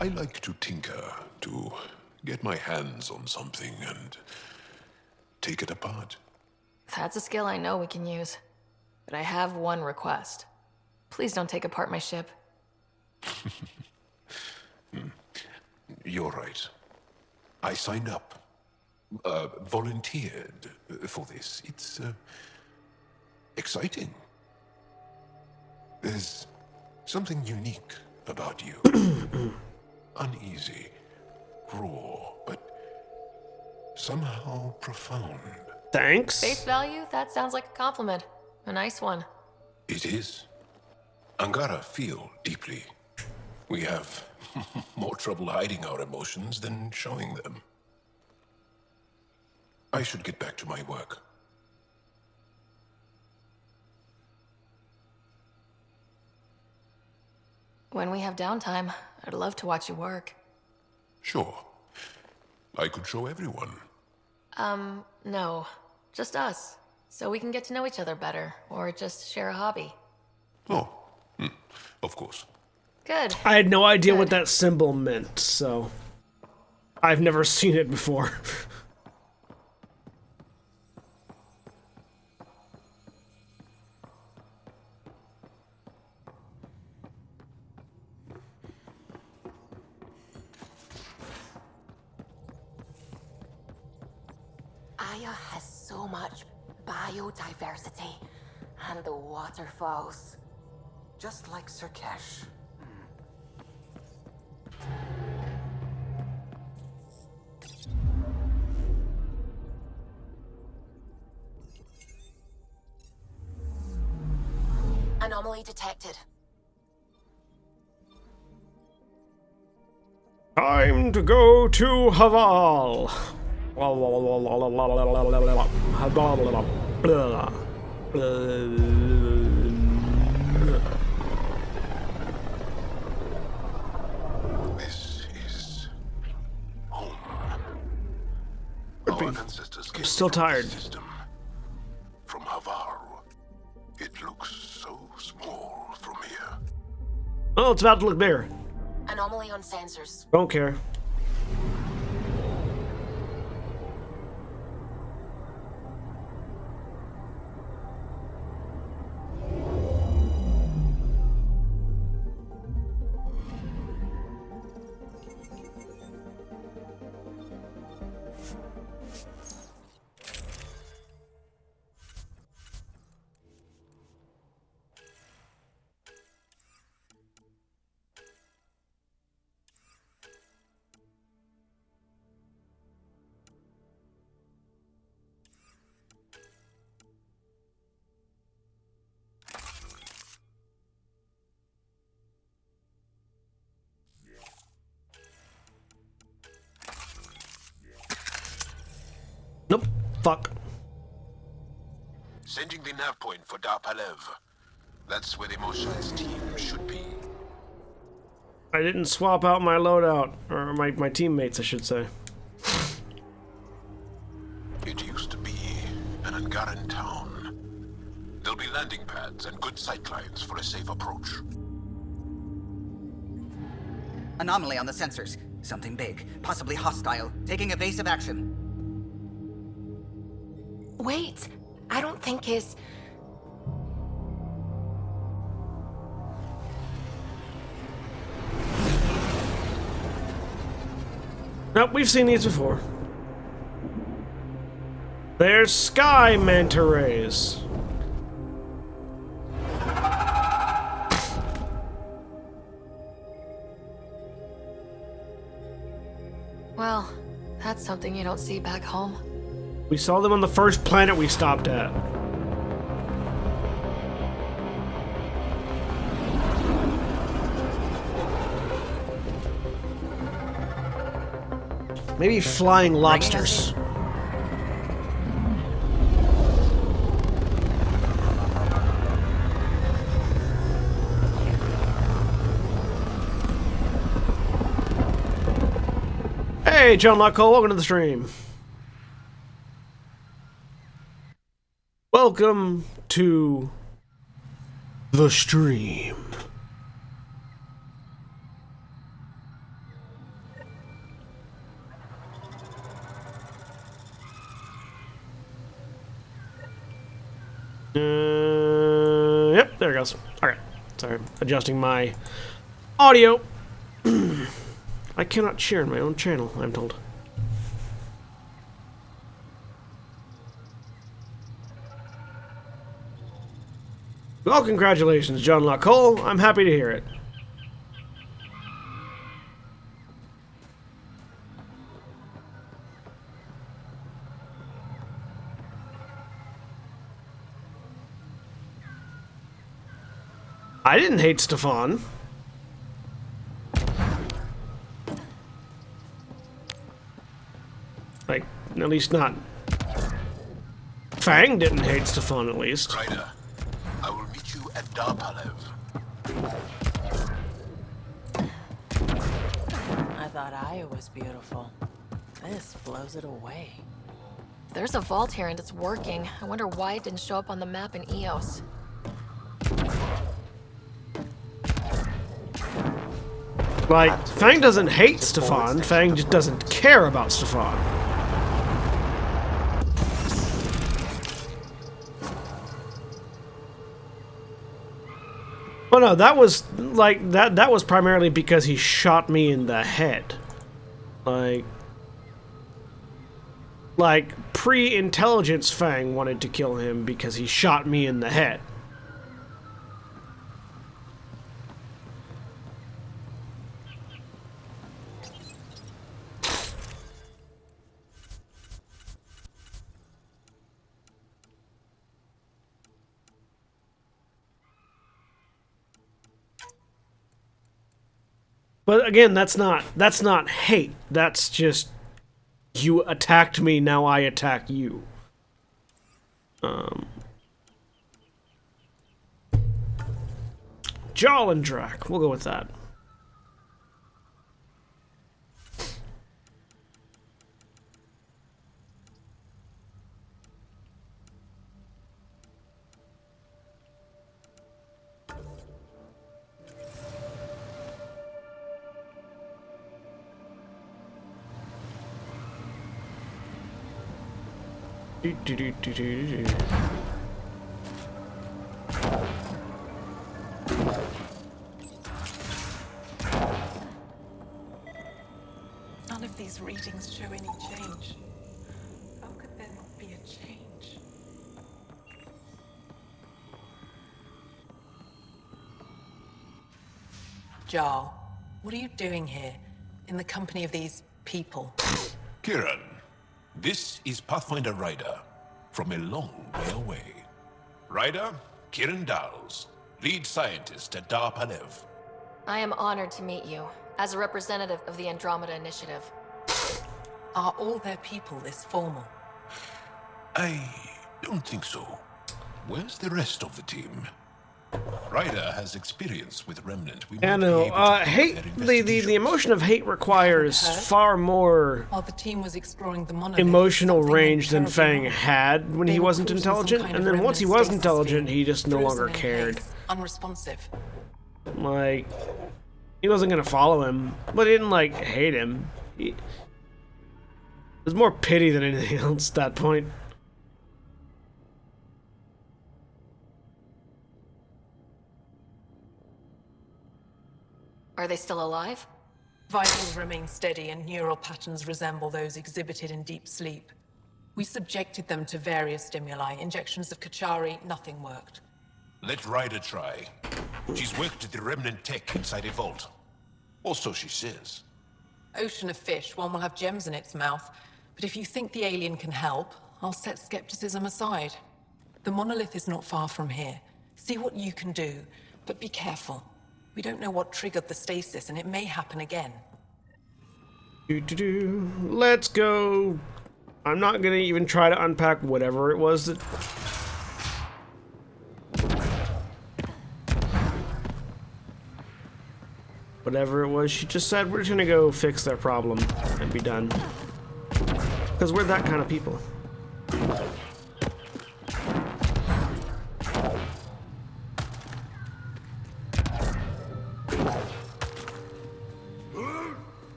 I like to tinker, to get my hands on something and take it apart. That's a skill I know we can use. But I have one request. Please don't take apart my ship. You're right. I signed up, volunteered for this. It's exciting. There's something unique about you. Uneasy, raw, but somehow profound. Thanks. Face value? That sounds like a compliment. A nice one. It is. Angara feel deeply. We have more trouble hiding our emotions than showing them. I should get back to my work. When we have downtime, I'd love to watch you work. Sure. I could show everyone. No. Just us. So we can get to know each other better, or just share a hobby. Oh, of course. Good. I had no idea what that symbol meant, so... I've never seen it before. Aya has so much biodiversity and the waterfalls. Just like Sirkesh. Anomaly detected. Time to go to Haval. This is home. Our ancestors came Still from tired. this system. From Havar. It looks so small from here. Oh, it's about to look bigger. Anomaly on sensors. Don't care. Nope. Fuck. Sending the nav point for Dar Palev. That's where the Mosha's team should be. I didn't swap out my loadout. Or my teammates, I should say. It used to be an Angaran town. There'll be landing pads and good sightlines for a safe approach. Anomaly on the sensors. Something big, possibly hostile, taking evasive action. Wait, I don't think his... Nope, we've seen these before. There's sky manta rays. Well, that's something you don't see back home. We saw them on the first planet we stopped at. Maybe flying lobsters. Hey, John Lockhole, welcome to the stream. Welcome to the stream. Yep, there it goes. Alright, sorry, adjusting my audio. I cannot share my own channel, I'm told. Well, congratulations, John Locke. I'm happy to hear it. I didn't hate Stefan. Like, at least not. Fang didn't hate Stefan, at least. Ryder, I will meet you at Darpalev. I thought Aya was beautiful. This blows it away. There's a vault here and it's working. I wonder why it didn't show up on the map in EOS. Like, Fang doesn't hate Stefan, Fang just doesn't care about Stefan. Well, no, that was, like, that was primarily because he shot me in the head. Like, pre-intelligence Fang wanted to kill him because he shot me in the head. But again, that's not hate. That's just, you attacked me, now I attack you. Jolendrak, we'll go with that. None of these readings show any change. How could there not be a change? Jarl, what are you doing here? In the company of these people? Kieran, this is Pathfinder Ryder, from a long way away. Ryder, Kieran Dowles, lead scientist at Darpalev. I am honored to meet you, as a representative of the Andromeda Initiative. Are all their people this formal? I don't think so. Where's the rest of the team? Ryder has experience with Remnant. We I know. Hate. The emotion of hate requires far more While the team was exploring the monolith, emotional range than Fang had when he wasn't intelligent, and then once he was intelligent, he just no longer cared. Unresponsive. Like, he wasn't gonna follow him, but he didn't like hate him. There's more pity than anything else at that point. Are they still alive? Vitals remain steady and neural patterns resemble those exhibited in deep sleep. We subjected them to various stimuli. Injections of Kachari, nothing worked. Let Ryder try. She's worked at the Remnant tech inside a vault. Or so she says. Ocean of fish, one will have gems in its mouth. But if you think the alien can help, I'll set skepticism aside. The monolith is not far from here. See what you can do, but be careful. We don't know what triggered the stasis, and it may happen again. Let's go. I'm not gonna even try to unpack whatever it was that... Whatever it was she just said, we're just gonna go fix their problem and be done. Because we're that kind of people.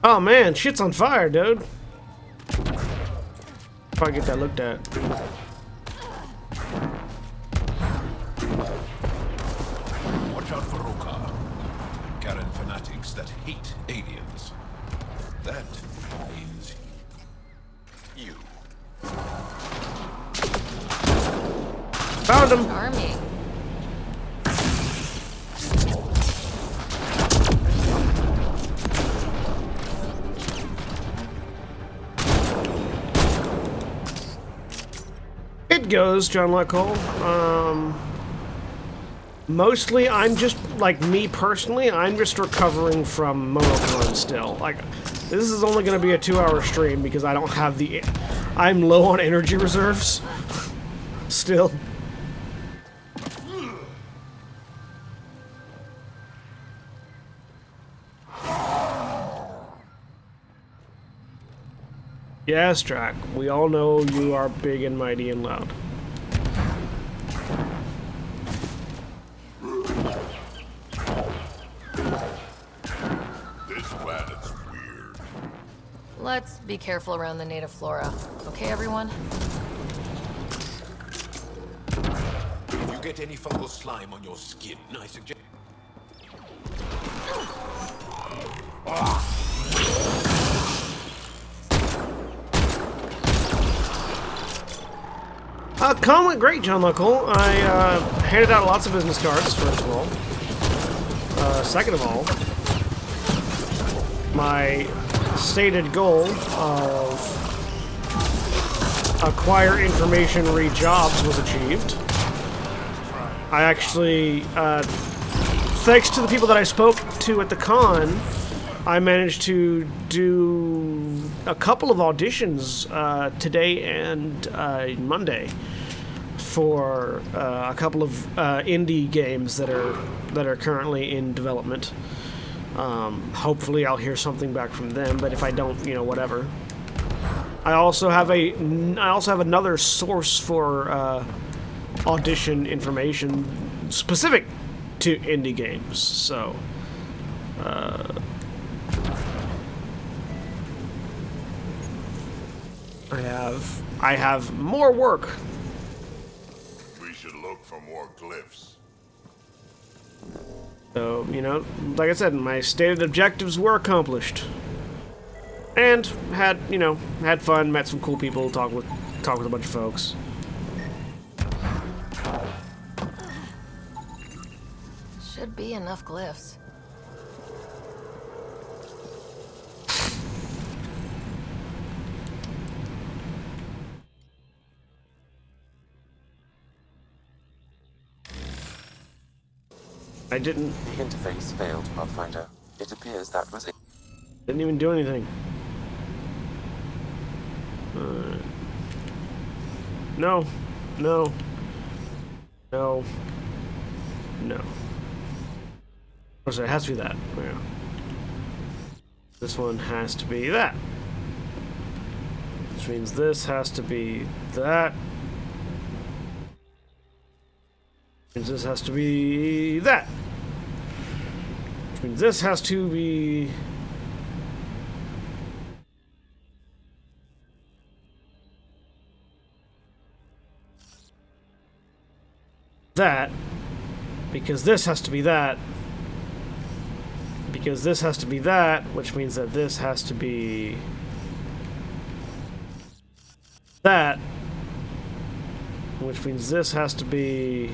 Oh man, shit's on fire, dude. Probably get that looked at. Watch out for Roka. Karen fanatics that hate aliens. That means you. Found him. Charming. It goes, John Cole. Mostly, I'm just, like, me personally, I'm just recovering from Momocon still. Like, this is only going to be a 2-hour stream because I don't have the... I'm low on energy reserves. Still. Yes, Drac. We all know you are big and mighty and loud. This planet's weird. Let's be careful around the native flora. Okay, everyone? If you get any fungal slime on your skin, I suggest... Con went great, John Cole. I handed out lots of business cards, first of all. Second of all, my stated goal of acquire information, read jobs was achieved. I actually, thanks to the people that I spoke to at the con, I managed to do a couple of auditions today and Monday for a couple of indie games that are currently in development. Hopefully, I'll hear something back from them. But if I don't, you know, whatever. I also have another source for audition information specific to indie games. So. I have more work. We should look for more glyphs. So, you know, like I said, my stated objectives were accomplished. And had fun, met some cool people, talked with a bunch of folks. Should be enough glyphs. I didn't... The interface failed, Pathfinder. It appears that was it. Didn't even do anything. No. No. No. No. Oh, so it has to be that. Yeah. This one has to be that. Which means this has to be that. Which means this has to be that. Which means this has to be... that. Because this has to be that. Because this has to be that, which means that this has to be... that. Which means this has to be...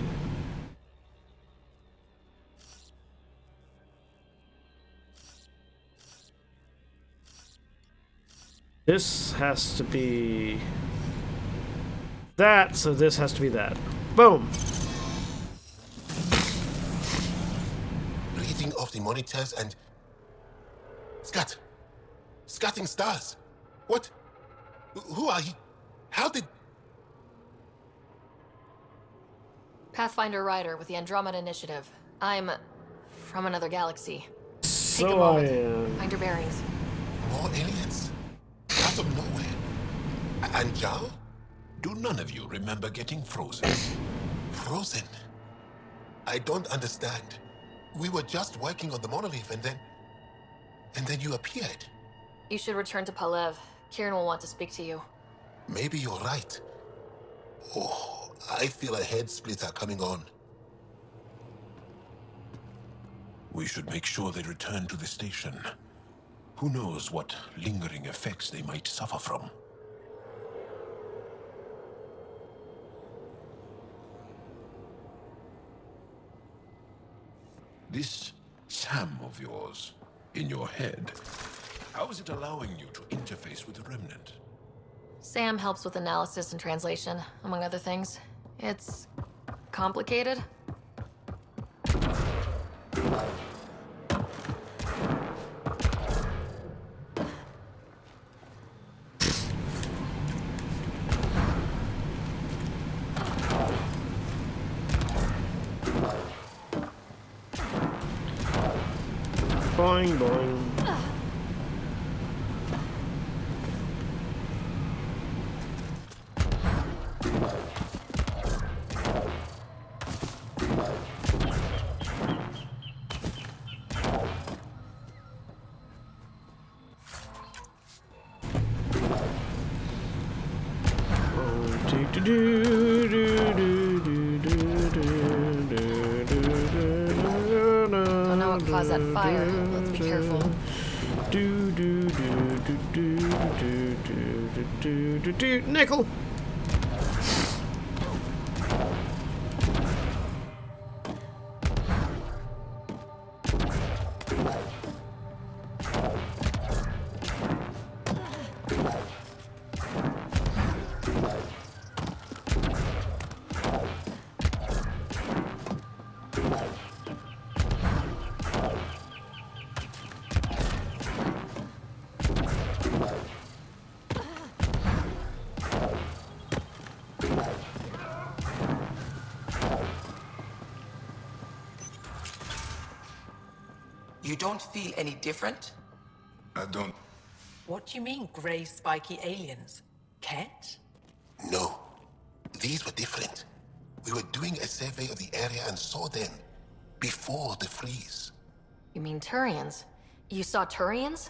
this has to be... that, so this has to be that. Boom! Reading off the monitors and... Scatting stars! What? Who are you? How did... Pathfinder Rider with the Andromeda Initiative. I'm from another galaxy. So Take a moment. Find your bearings. More aliens? Out of nowhere? And Zhao? Do none of you remember getting frozen? Frozen? I don't understand. We were just working on the monolith and then you appeared. You should return to Palev. Kieran will want to speak to you. Maybe you're right. Oh, I feel a head splitter coming on. We should make sure they return to the station. Who knows what lingering effects they might suffer from. This Sam of yours, in your head, how is it allowing you to interface with the Remnant? Sam helps with analysis and translation, among other things. It's complicated. Boing, boing. Don't know what caused that fire. Let's be careful. Nickel. You don't feel any different? I don't... What do you mean, grey, spiky aliens? Ket? No. These were different. We were doing a survey of the area and saw them before the freeze. You mean Turians? You saw Turians?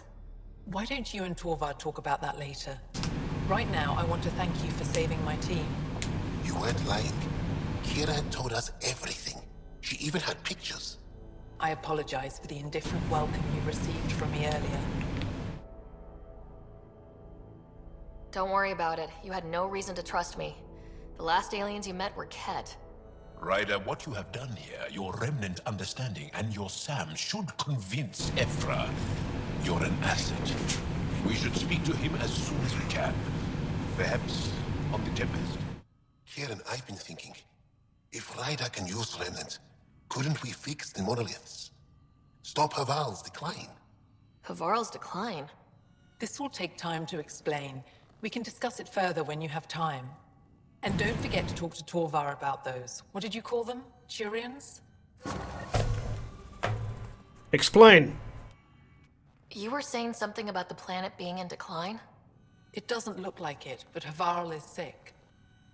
Why don't you and Torvar talk about that later? Right now, I want to thank you for saving my team. You weren't lying. Kira had told us everything. She even had pictures. I apologize for the indifferent welcome you received from me earlier. Don't worry about it. You had no reason to trust me. The last aliens you met were Ket. Ryder, what you have done here, your Remnant understanding and your Sam should convince Ephra you're an asset. We should speak to him as soon as we can. Perhaps on the Tempest. Kieran, I've been thinking. If Ryder can use Remnant, couldn't we fix the monoliths? Stop Haval's decline? Havarl's decline? This will take time to explain. We can discuss it further when you have time. And don't forget to talk to Torvar about those. What did you call them? Turians? Explain. You were saying something about the planet being in decline? It doesn't look like it, but Havarl is sick.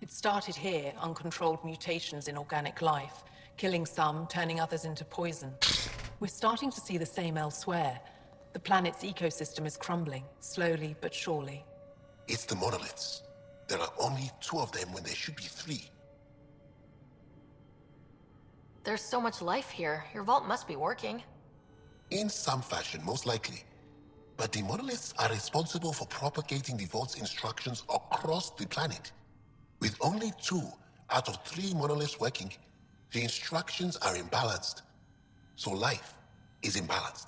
It started here, uncontrolled mutations in organic life, killing some, turning others into poison. We're starting to see the same elsewhere. The planet's ecosystem is crumbling, slowly but surely. It's the monoliths. There are only 2 of them when there should be 3. There's so much life here. Your vault must be working. In some fashion, most likely. But the monoliths are responsible for propagating the vault's instructions across the planet. With only 2 out of 3 monoliths working, the instructions are imbalanced. So life is imbalanced.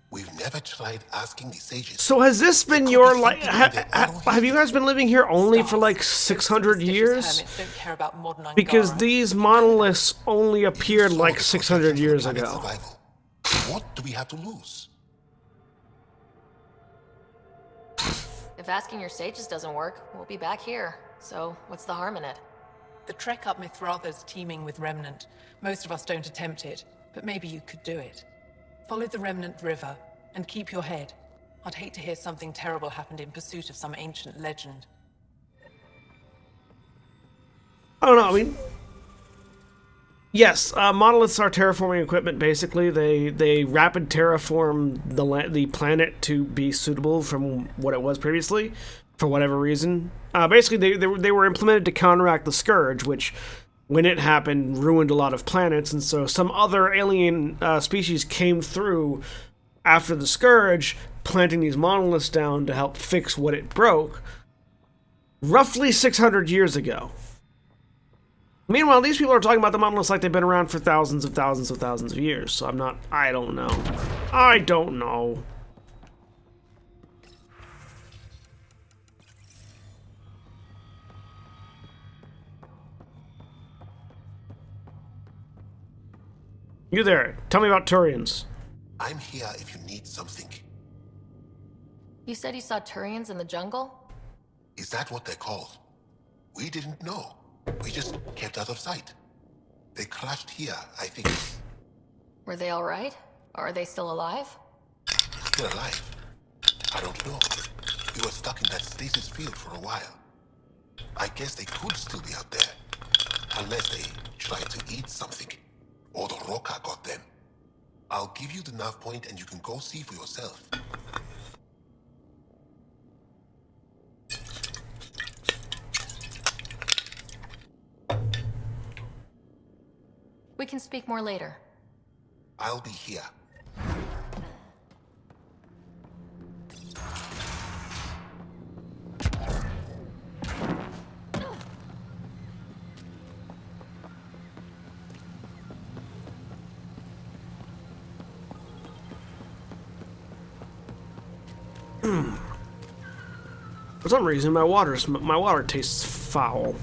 We've never tried asking the sages. So has this been your life? Have you guys been living here only for like 600 years? Because these monoliths only appeared like 600 years ago. What do we have to lose? If asking your sages doesn't work, we'll be back here. So what's the harm in it? The trek up Mithratha's teeming with Remnant. Most of us don't attempt it, but maybe you could do it. Follow the Remnant River, and keep your head. I'd hate to hear something terrible happened in pursuit of some ancient legend. I don't know, I mean... Yes, monoliths are terraforming equipment, basically. They rapid terraform the planet to be suitable from what it was previously, for whatever reason. Basically, they were implemented to counteract the Scourge, which... when it happened, ruined a lot of planets, and so some other alien species came through after the Scourge, planting these monoliths down to help fix what it broke, roughly 600 years ago. Meanwhile, these people are talking about the monoliths like they've been around for thousands of years. So I don't know. I don't know. You there. Tell me about Turians. I'm here if you need something. You said you saw Turians in the jungle? Is that what they're called? We didn't know. We just kept out of sight. They crashed here, I think. Were they alright? Are they still alive? Still alive? I don't know. We were stuck in that stasis field for a while. I guess they could still be out there. Unless they tried to eat something. Or the Roca got them. I'll give you the nav point and you can go see for yourself. We can speak more later. I'll be here. For some reason, my water tastes foul.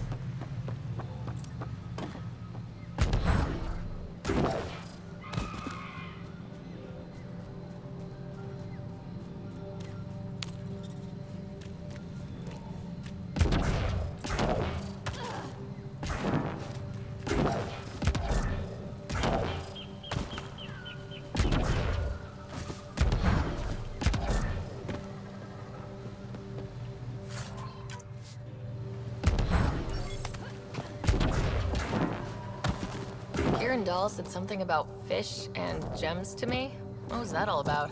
Dahl said something about fish and gems to me. What was that all about?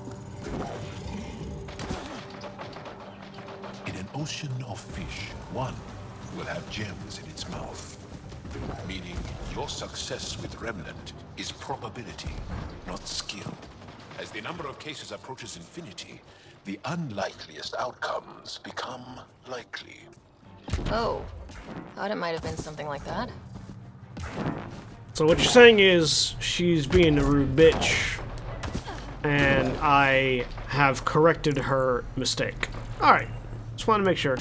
In an ocean of fish, one will have gems in its mouth. Meaning your success with Remnant is probability, not skill. As the number of cases approaches infinity, the unlikeliest outcomes become likely. Oh, thought it might have been something like that. So what you're saying is she's being a rude bitch, and I have corrected her mistake. Alright, just want to make sure.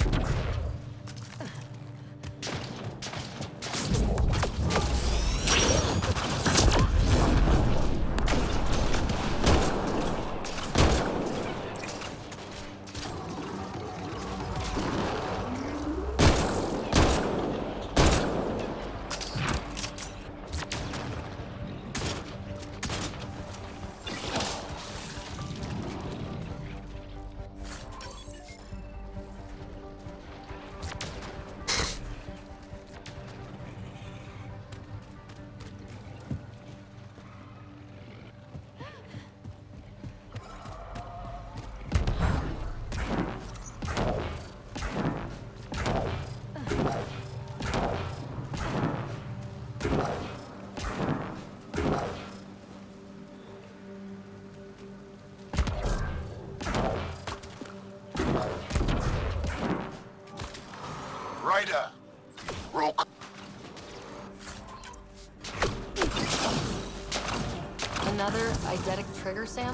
Another eidetic trigger, Sam?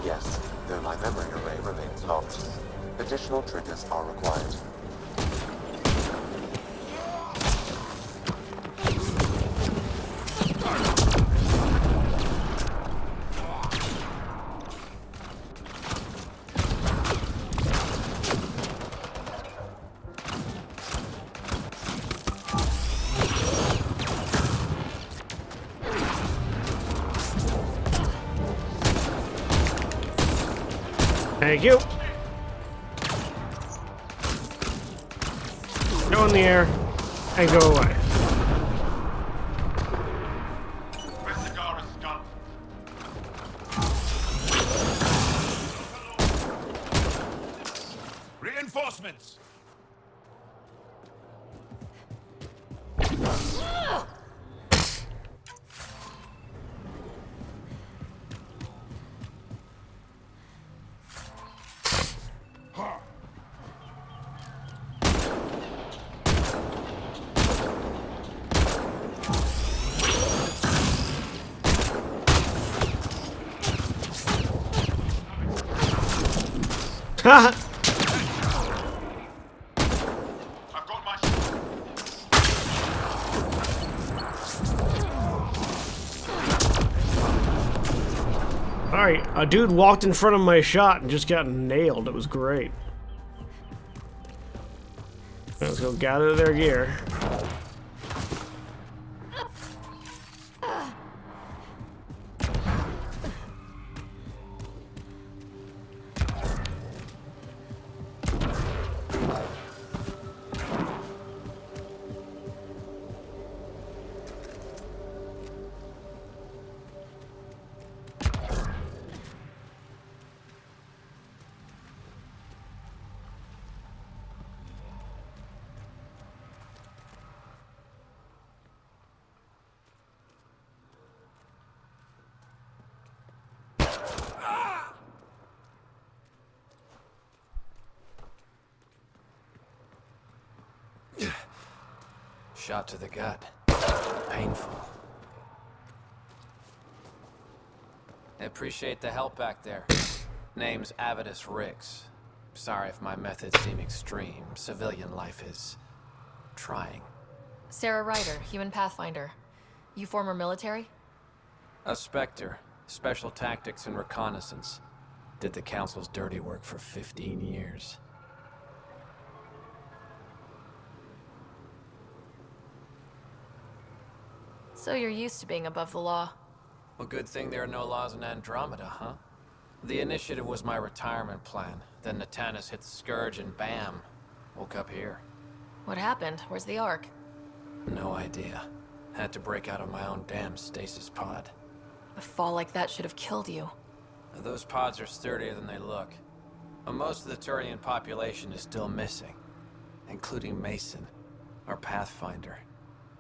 Yes, though my memory array remains locked. Additional triggers are required. Thank you. Go in the air and go away. Reinforcements! Alright, a dude walked in front of my shot and just got nailed. It was great. Let's go gather their gear. Shot to the gut. Painful. I appreciate the help back there. Name's Avidus Rix. Sorry if my methods seem extreme. Civilian life is trying. Sarah Ryder, human pathfinder. You former military? A Spectre. Special tactics and reconnaissance. Did the Council's dirty work for 15 years. So you're used to being above the law. Well, good thing there are no laws in Andromeda, huh? The initiative was my retirement plan. Then Natanis hit the Scourge and bam, woke up here. What happened? Where's the Ark? No idea. Had to break out of my own damn stasis pod. A fall like that should have killed you. Those pods are sturdier than they look. But most of the Turian population is still missing, including Mason, our Pathfinder.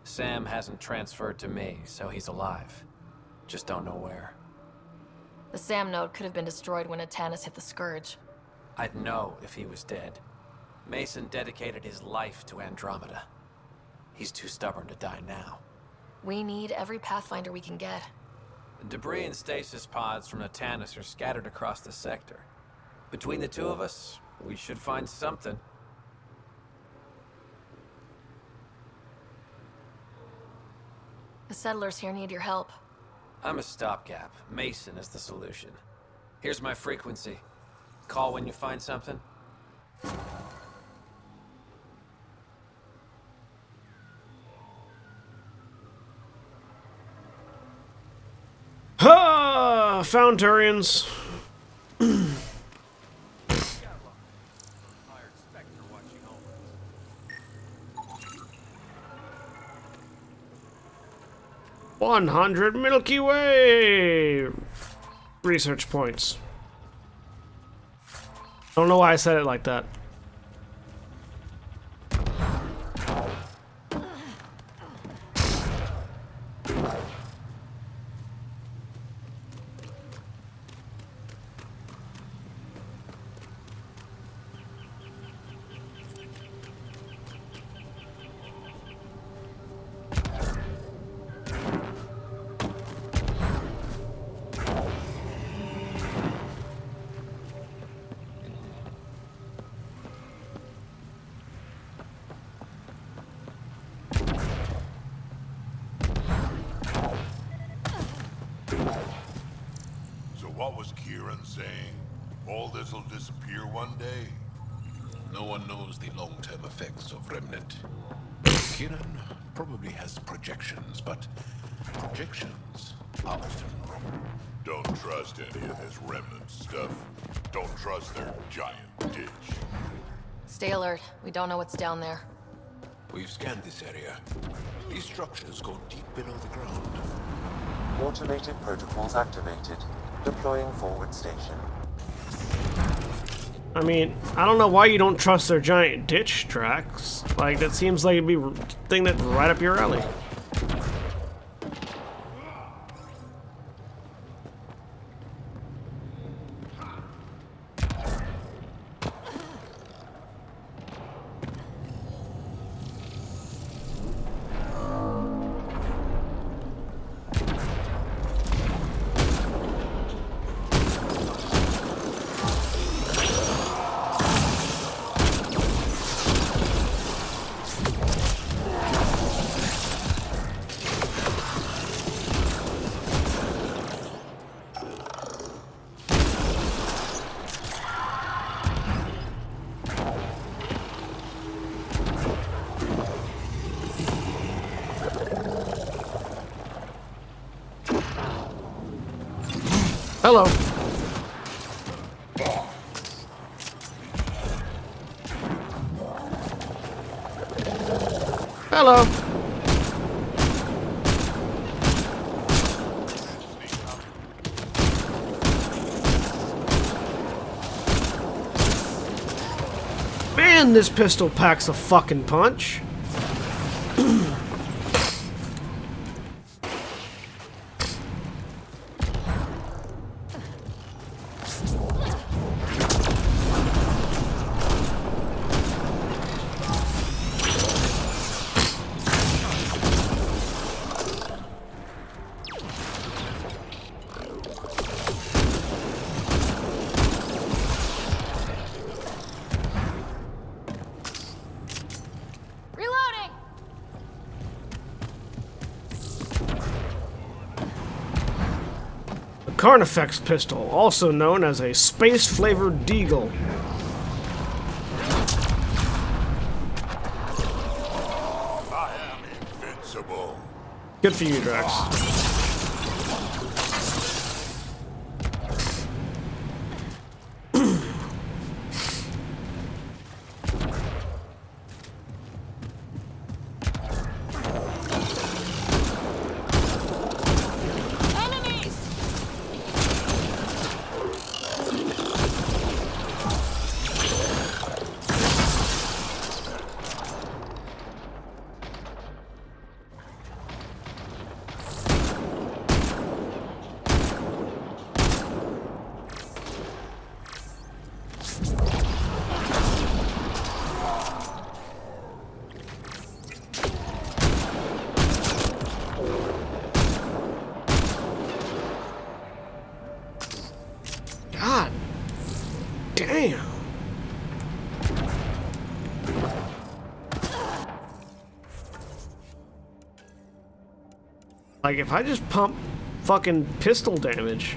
Sam hasn't transferred to me, so he's alive. Just don't know where. The Sam node could have been destroyed when Natanis hit the Scourge. I'd know if he was dead. Mason dedicated his life to Andromeda. He's too stubborn to die now. We need every Pathfinder we can get. Debris and stasis pods from Natanis are scattered across the sector. Between the two of us, we should find something. The settlers here need your help. I'm a stopgap. Mason is the solution. Here's my frequency. Call when you find something. Ha! Found Turians. 100 Milky Way research points. I don't know why I said it like that. What was Kieran saying? All this'll disappear one day? No one knows the long-term effects of Remnant. Kieran probably has projections, but projections are often wrong. Don't trust any of this Remnant stuff. Don't trust their giant ditch. Stay alert. We don't know what's down there. We've scanned this area. These structures go deep below the ground. Automated protocols activated. Deploying forward station. I mean, I don't know why you don't trust their giant ditch tracks. Like, that seems like it'd be a thing that's right up your alley. Hello. Hello. Man, this pistol packs a fucking punch. Carnifex pistol, also known as a space-flavored deagle. I am invincible. Good for you, Drax. God damn. Like, if I just pump fucking pistol damage.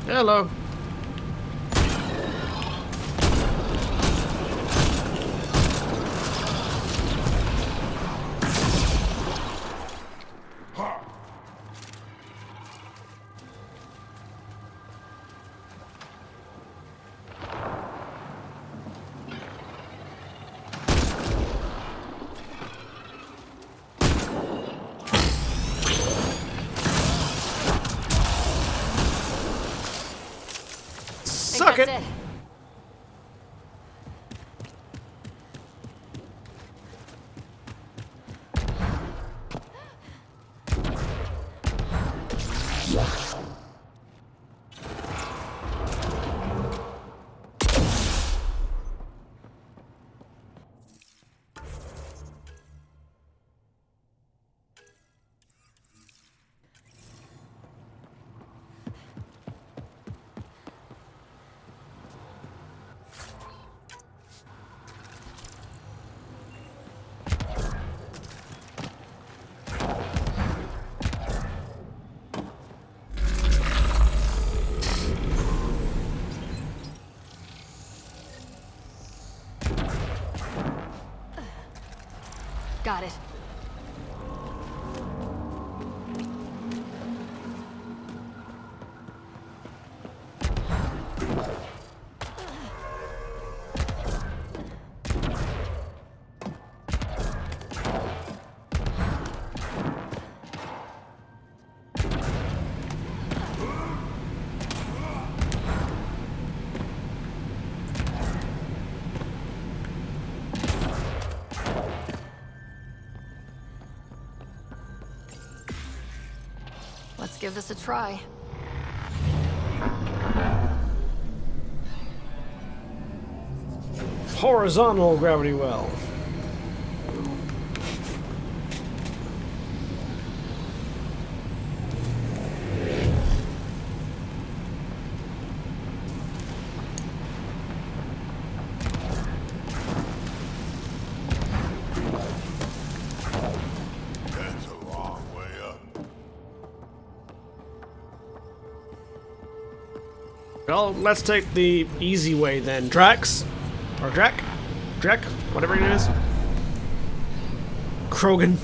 Hello. Suck it. Got it. Let's give this a try. Horizontal gravity well. That's a long way up. Well, let's take the easy way then. Drax? Or Drek? Drek? Whatever it is. Krogan.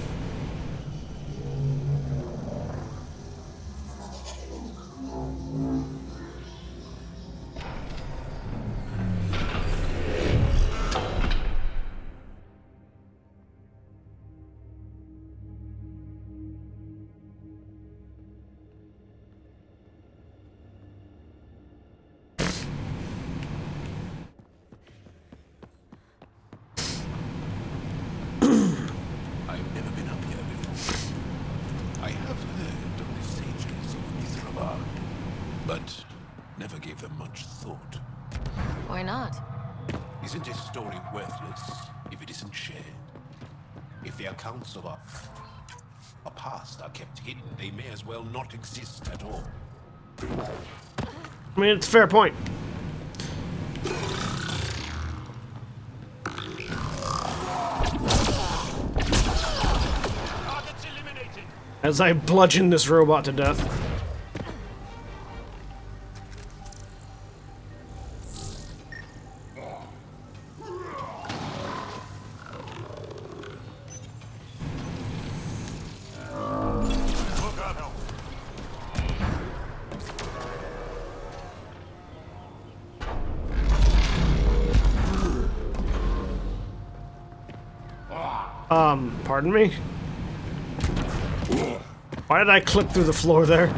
I've never been up here before. I have heard of the sages of Mithrava, but never gave them much thought. Why not? Isn't a story worthless if it isn't shared? If the accounts of our past are kept hidden, they may as well not exist at all. I mean, it's a fair point. As I bludgeon this robot to death. Pardon me? Why did I clip through the floor there?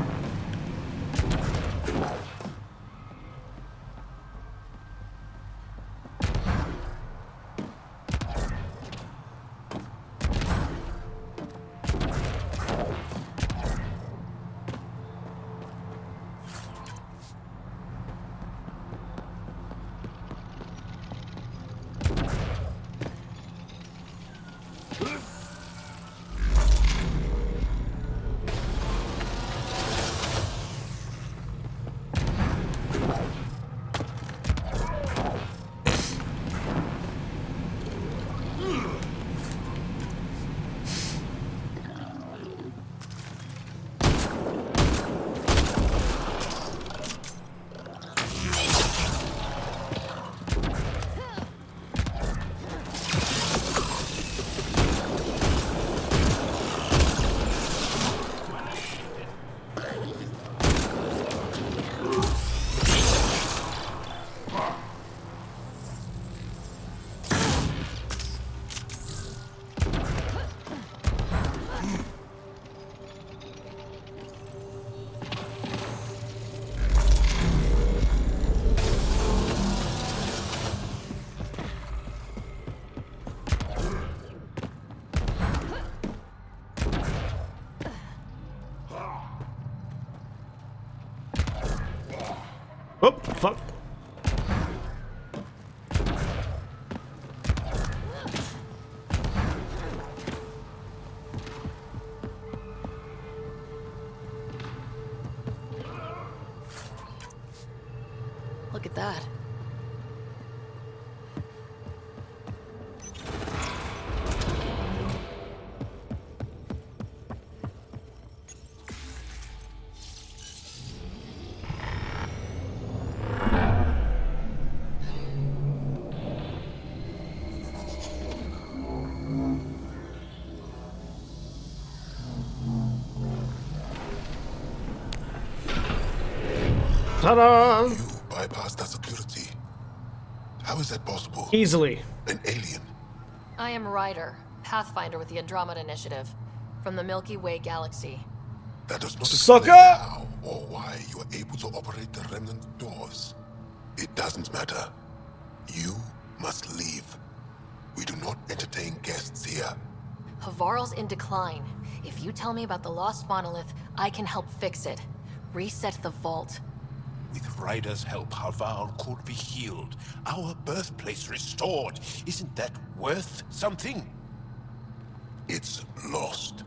Oh, fuck. Look at that. Ta-da! You bypassed that security. How is that possible? Easily. An alien. I am Ryder, Pathfinder with the Andromeda Initiative, from the Milky Way galaxy. That does not Sucker! explain how or why you are able to operate the remnant doors. It doesn't matter. You must leave. We do not entertain guests here. Havarl's in decline. If you tell me about the lost monolith, I can help fix it. Reset the vault. With Ryder's help, Haval could be healed. Our birthplace restored. Isn't that worth something? It's lost.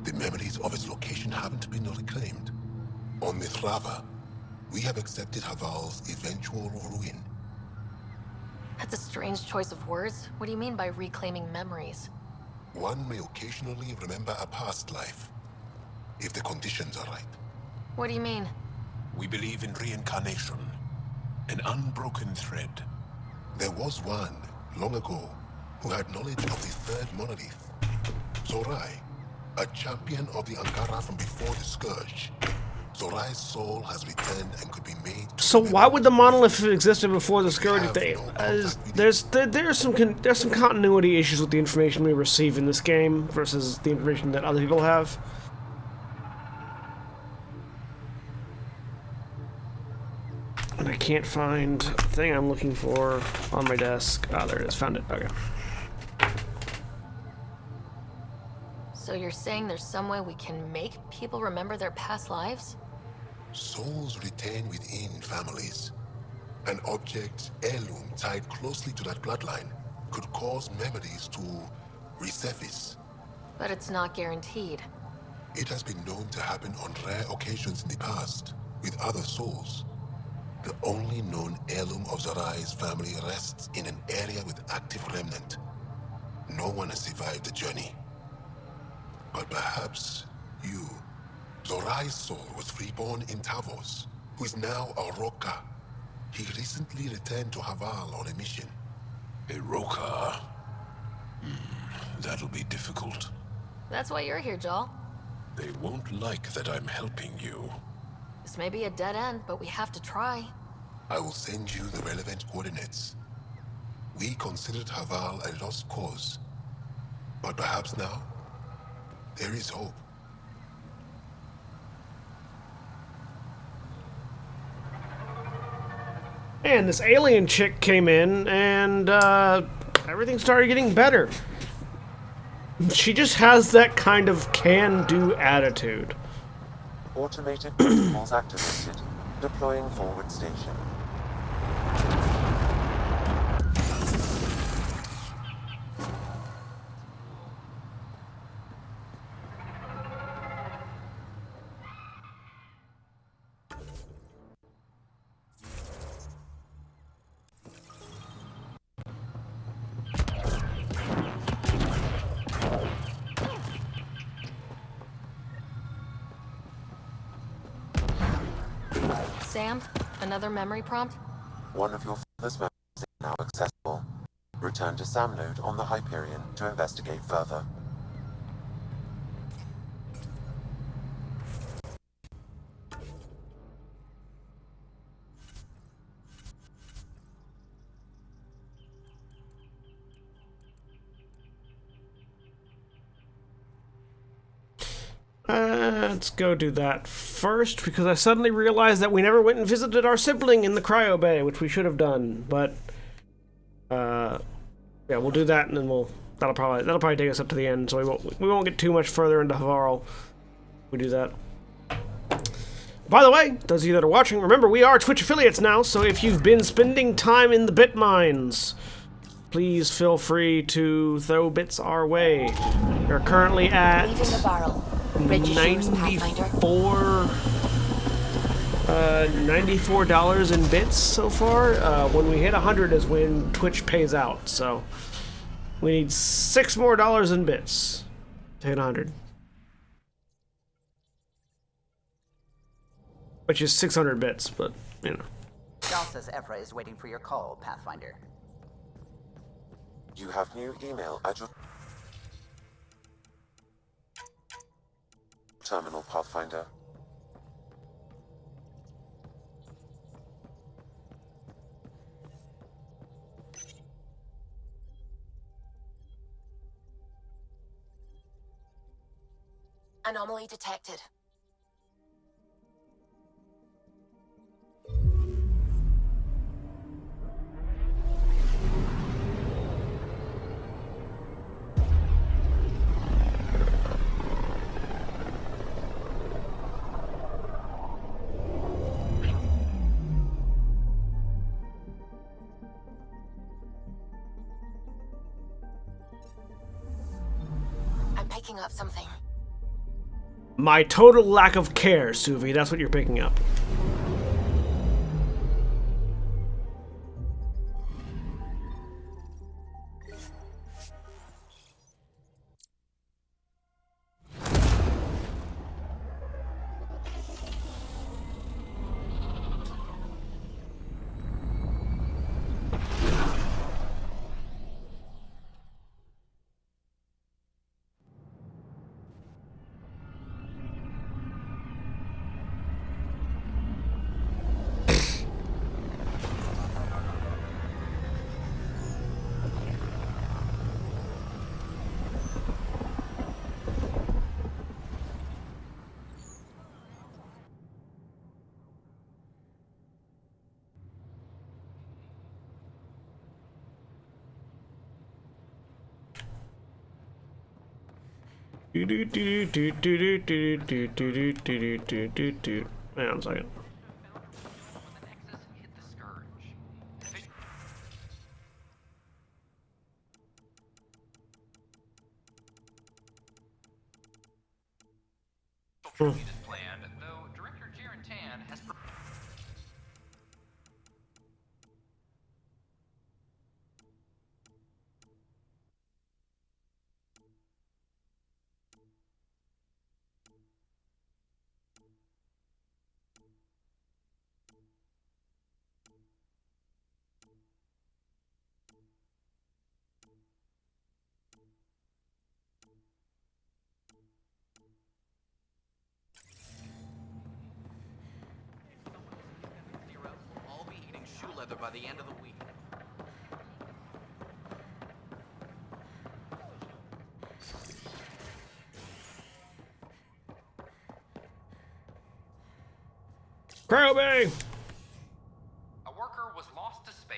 The memories of its location haven't been reclaimed. On Mithrava, we have accepted Haval's eventual ruin. That's a strange choice of words. What do you mean by reclaiming memories? One may occasionally remember a past life, if the conditions are right. What do you mean? We believe in reincarnation, an unbroken thread. There was one, long ago, who had knowledge of the third monolith. Zorai, a champion of the Ankara from before the Scourge. Zorai's soul has returned and could be made to... So why would the monolith have existed before the Scourge? There's some continuity issues with the information we receive in this game versus the information that other people have. And I can't find the thing I'm looking for on my desk. Ah, there it is. Found it. Okay. So you're saying there's some way we can make people remember their past lives? Souls retain within families. An object, heirloom, tied closely to that bloodline could cause memories to resurface. But it's not guaranteed. It has been known to happen on rare occasions in the past, with other souls. The only known heirloom of Zorai's family rests in an area with active remnant. No one has survived the journey. But perhaps you. Zorai's soul was reborn in Tavos, who is now a Roka. He recently returned to Haval on a mission. A Roka? That'll be difficult. That's why you're here, Joel. They won't like that I'm helping you. This may be a dead end, but we have to try. I will send you the relevant coordinates. We considered Haval a lost cause. But perhaps now, there is hope. And this alien chick came in, and everything started getting better. She just has that kind of can-do attitude. Automated principles activated. Deploying forward station. Sam, another memory prompt? One of your father's memories is now accessible. Return to Sam node on the Hyperion to investigate further. Let's go do that first, because I suddenly realized that we never went and visited our sibling in the cryo bay, which we should have done. But yeah, we'll do that, and then that'll probably take us up to the end, so we won't get too much further into Havarl. We do that. By the way, those of you that are watching, remember we are Twitch affiliates now, so if you've been spending time in the bit mines, please feel free to throw bits our way. We're currently at $94 in bits so far. When we hit 100 is when Twitch pays out, so we need $6 more in bits to hit 100. Which is 600 bits, but, you know. Gal says Ephra is waiting for your call, Pathfinder. You have new email at your terminal, Pathfinder. Anomaly detected. picking up something. My total lack of care, Suvi. That's what you're picking up. Hang on a second. Planned, though Director Tan has all be eating shoe leather by the end of the week. Crowbay! A worker was lost to space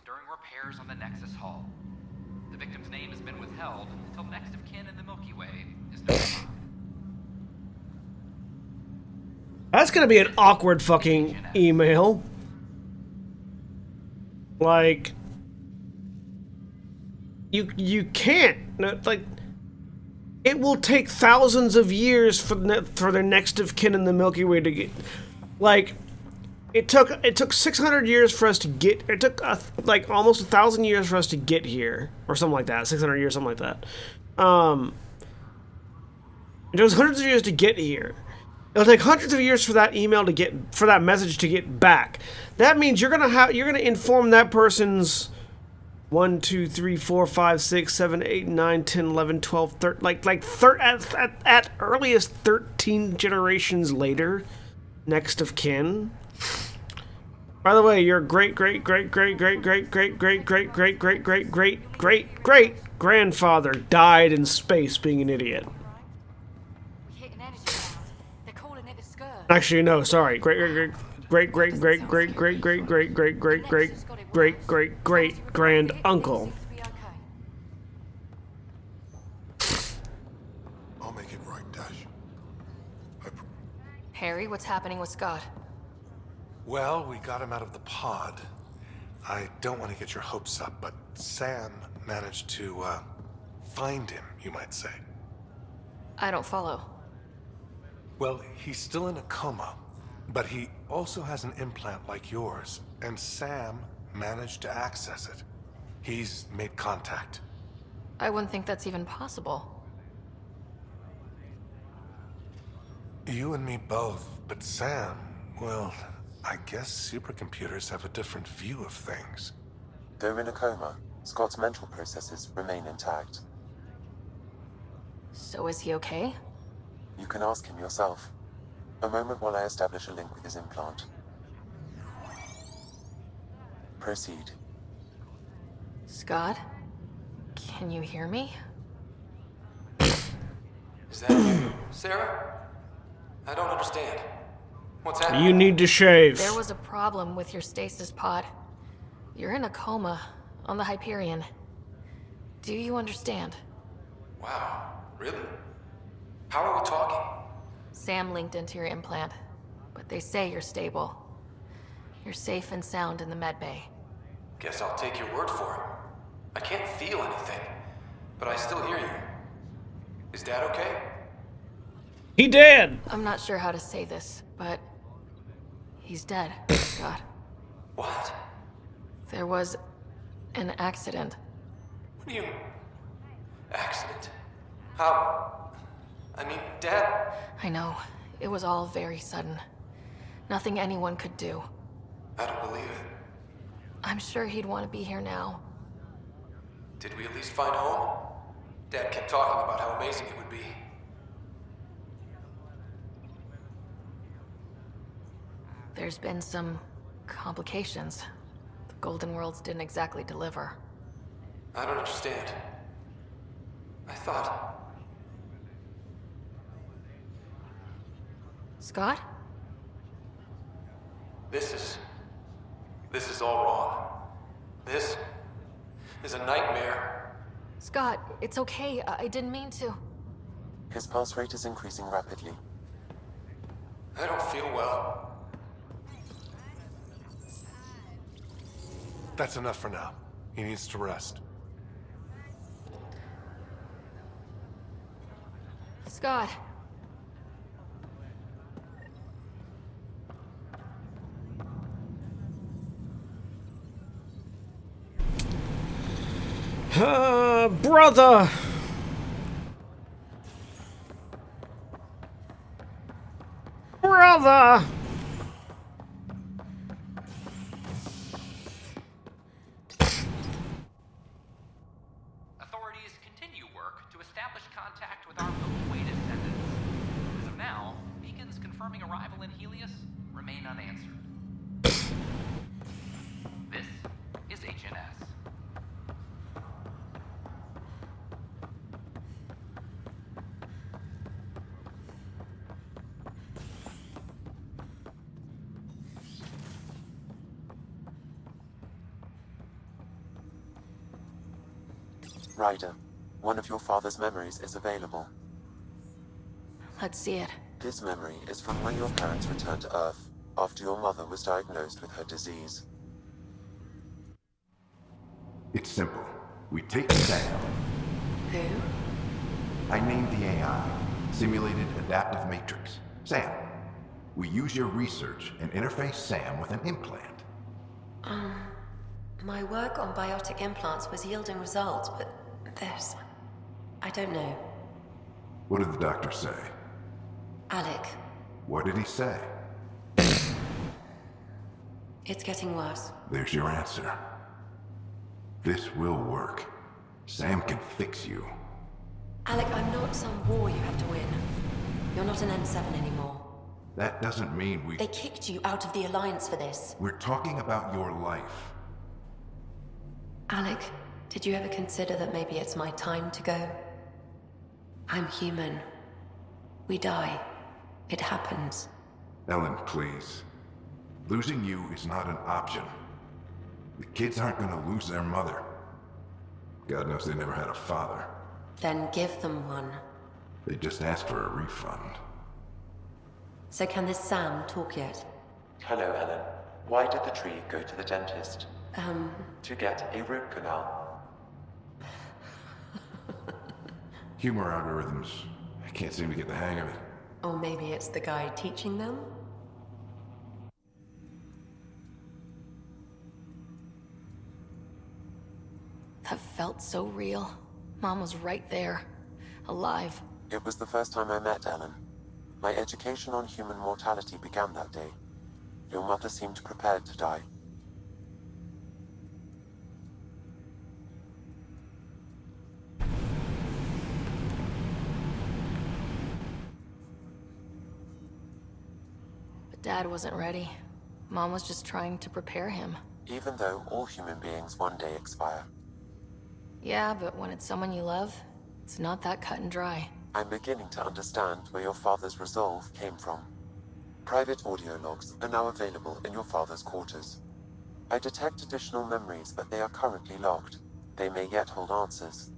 during repairs on the Nexus Hull. The victim's name has been withheld until next of kin in the Milky Way is notified. That's gonna be an awkward fucking email. Like, you can't, like, it will take thousands of years for the next of kin in the Milky Way to get, like, it took 600 years for us to get, it took like almost 1,000 years for us to get here, or something like that, 600 years, something like that. It was hundreds of years to get here. It'll take hundreds of years for that email to get, for that message to get back. That means you're gonna inform that person's 1, 2, 3, 4, 5, 6, 7, 8, 9, 10, 11, 12, 13, at earliest 13 generations later, next of kin. By the way, your great grandfather died in space being an idiot. Actually, no, sorry. Great grand uncle. I'll make it right, Dash. Harry, what's happening with Scott? Well, we got him out of the pod. I don't want to get your hopes up, but Sam managed to, find him, you might say. I don't follow. Well, he's still in a coma, but he also has an implant like yours, and Sam managed to access it. He's made contact. I wouldn't think that's even possible. You and me both, but Sam, well, I guess supercomputers have a different view of things. Though in a coma, Scott's mental processes remain intact. So is he okay? You can ask him yourself. A moment while I establish a link with his implant. Proceed. Scott? Can you hear me? Is that you, Sarah? I don't understand. What's happening? You need to shave. There was a problem with your stasis pod. You're in a coma on the Hyperion. Do you understand? Wow, really? How are we talking? Sam linked into your implant, but they say you're stable. You're safe and sound in the medbay. Guess I'll take your word for it. I can't feel anything, but I still hear you. Is Dad okay? He did! I'm not sure how to say this, but he's dead, Scott. What? There was an accident. What do you... Accident? How? I mean, Dad... I know. It was all very sudden. Nothing anyone could do. I don't believe it. I'm sure he'd want to be here now. Did we at least find home? Dad kept talking about how amazing it would be. There's been some complications. The Golden Worlds didn't exactly deliver. I don't understand. I thought... Scott? This is all wrong. This is a nightmare. Scott, it's okay. I didn't mean to. His pulse rate is increasing rapidly. I don't feel well. That's enough for now. He needs to rest. Scott. Brother! Brother! Authorities continue work to establish contact with our Milky Way descendants. As of now, beacons confirming arrival in Helios remain unanswered. This is HNS. Ryder, one of your father's memories is available. Let's see it. This memory is from when your parents returned to Earth after your mother was diagnosed with her disease. It's simple. We take Sam. Who? I named the AI Simulated Adaptive Matrix. Sam. We use your research and interface Sam with an implant. My work on biotic implants was yielding results, but this... I don't know. What did the doctor say? Alec, What did he say? it's getting worse. There's your answer. This will work. Sam can fix you. Alec, I'm not some war you have to win. You're not an N7 anymore. That doesn't mean we... They kicked you out of the Alliance for this. We're talking about your life. Alec, did you ever consider that maybe it's my time to go? I'm human. We die. It happens. Ellen, please. Losing you is not an option. The kids aren't gonna lose their mother. God knows they never had a father. Then give them one. They just asked for a refund. So can this Sam talk yet? Hello, Ellen. Why did the tree go to the dentist? To get a root canal. Humor algorithms. I can't seem to get the hang of it. Or maybe it's the guy teaching them? That felt so real. Mom was right there. Alive. It was the first time I met Ellen. My education on human mortality began that day. Your mother seemed prepared to die. But Dad wasn't ready. Mom was just trying to prepare him. Even though all human beings one day expire. Yeah, but when it's someone you love, it's not that cut and dry. I'm beginning to understand where your father's resolve came from. Private audio logs are now available in your father's quarters. I detect additional memories, but they are currently locked. They may yet hold answers.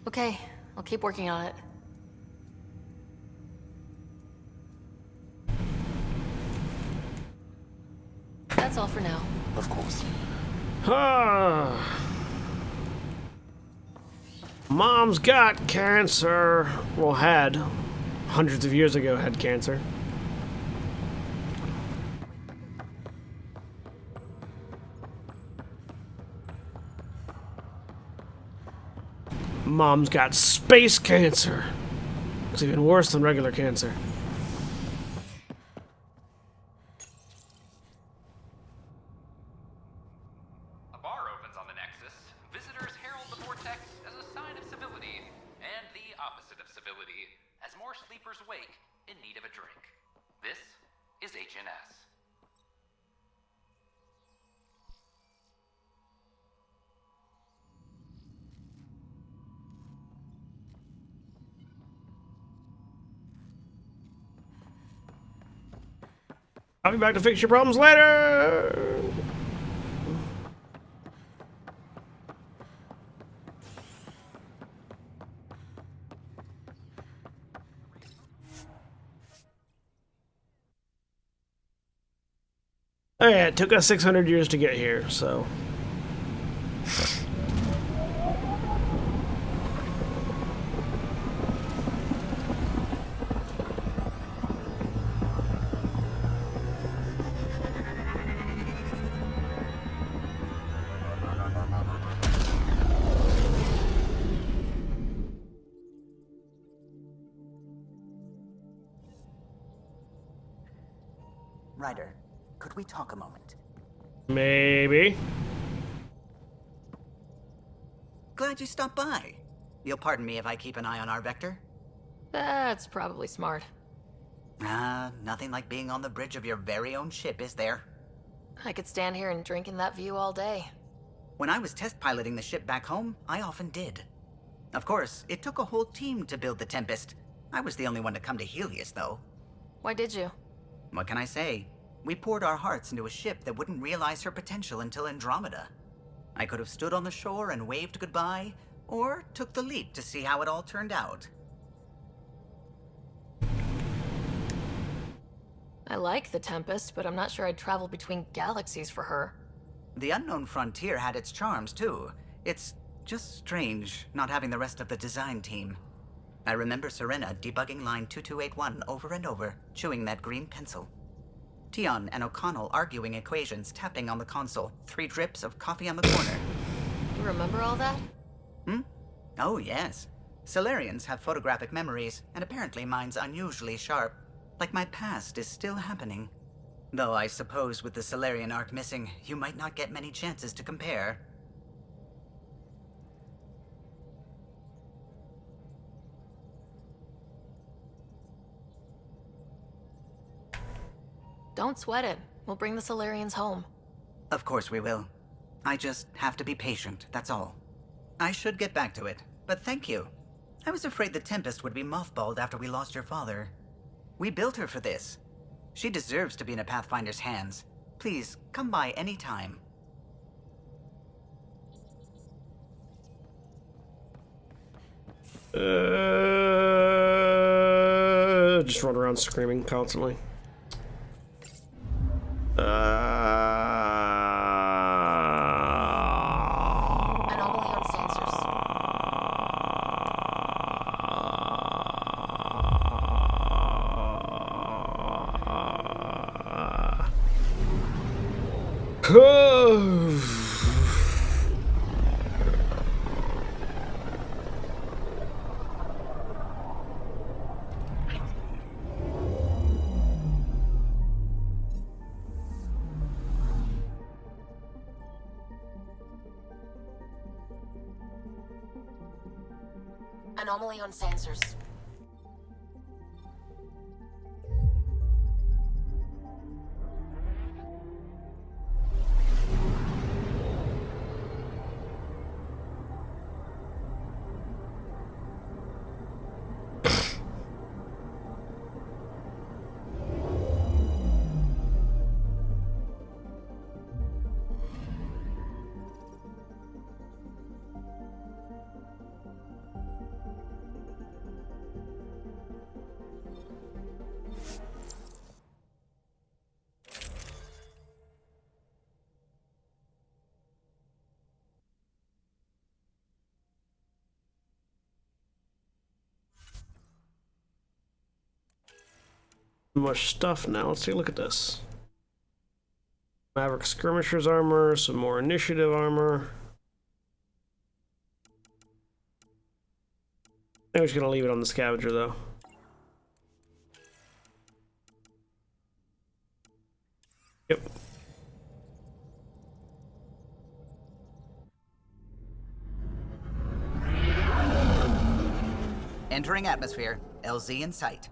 Okay, I'll keep working on it. That's all for now. Of course. Mom's got cancer. Well, had. Hundreds of years ago had cancer. Mom's got space cancer. It's even worse than regular cancer. A bar opens on the Nexus. Visitors herald the vortex as a sign of civility, and the opposite of civility, as more sleepers wake in need of a drink. This is HNS. I'll be back to fix your problems later! Oh yeah, it took us 600 years to get here, so... Ryder, could we talk a moment? Maybe. Glad you stopped by. You'll pardon me if I keep an eye on our vector? That's probably smart. Nothing like being on the bridge of your very own ship, is there? I could stand here and drink in that view all day. When I was test piloting the ship back home, I often did. Of course, it took a whole team to build the Tempest. I was the only one to come to Helios, though. Why did you? What can I say? We poured our hearts into a ship that wouldn't realize her potential until Andromeda. I could have stood on the shore and waved goodbye, or took the leap to see how it all turned out. I like the Tempest, but I'm not sure I'd travel between galaxies for her. The unknown frontier had its charms, too. It's just strange not having the rest of the design team. I remember Serena debugging line 2281 over and over, chewing that green pencil. Tion and O'Connell arguing equations, tapping on the console, 3 drips of coffee on the corner. You remember all that? Oh, yes. Solarians have photographic memories, and apparently mine's unusually sharp. Like my past is still happening. Though I suppose with the Solarian arc missing, you might not get many chances to compare. Don't sweat it. We'll bring the Solarians home. Of course we will. I just have to be patient, that's all. I should get back to it, but thank you. I was afraid the Tempest would be mothballed after we lost your father. We built her for this. She deserves to be in a Pathfinder's hands. Please, come by any time. Just run around screaming constantly. Anomaly on sensors. Anomaly on sensors. More stuff now. Let's take a look at this. Maverick Skirmisher's armor, some more initiative armor. I'm just gonna leave it on the scavenger though. Yep. Entering atmosphere. LZ in sight.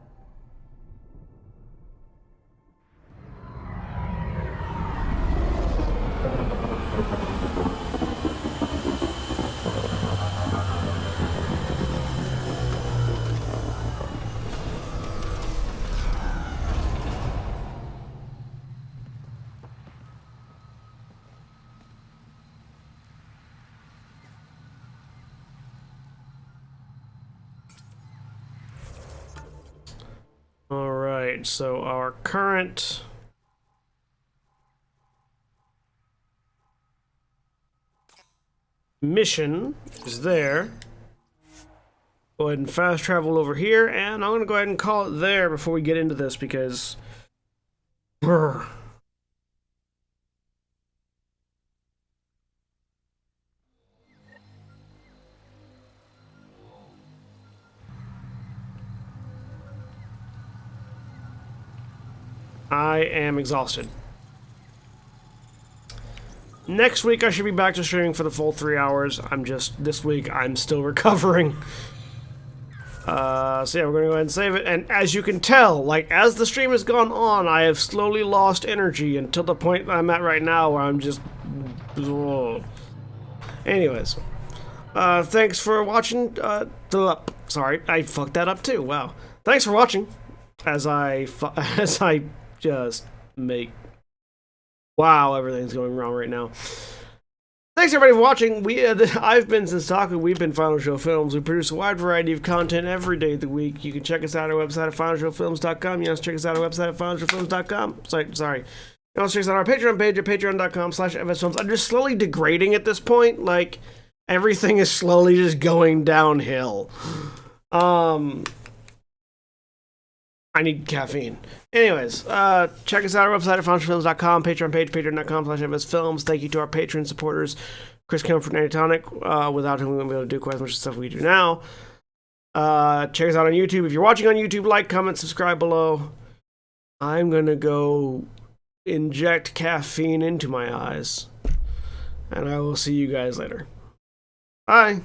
Alright, so our current mission is there. Go ahead and fast travel over here, and I'm going to go ahead and call it there before we get into this because... Brr. I am exhausted. Next week I should be back to streaming for the full 3 hours. This week I'm still recovering. So yeah, we're gonna go ahead and save it. And as you can tell, like, as the stream has gone on, I have slowly lost energy until the point I'm at right now where I'm just... Anyways. Thanks for watching. Sorry, I fucked that up too. Wow. Thanks for watching. As I just make... Wow, everything's going wrong right now. Thanks everybody for watching. I've been Senstaku. We've been Final Show Films. We produce a wide variety of content every day of the week. You can check us out at our website at finalshowfilms.com. You can also check us out at our website at finalshowfilms.com. Sorry. You can also check us out on our Patreon page at patreon.com/fsfilms. I'm just slowly degrading at this point. Like, everything is slowly just going downhill. I need caffeine. Anyways, check us out at our website at finalshowfilms.com, Patreon page, patreon.com/fsfilms. Thank you to our Patreon supporters, Chris Comfort and Antitonic. Without whom we wouldn't be able to do quite as much stuff we do now. Check us out on YouTube. If you're watching on YouTube, like, comment, subscribe below. I'm gonna go inject caffeine into my eyes. And I will see you guys later. Bye.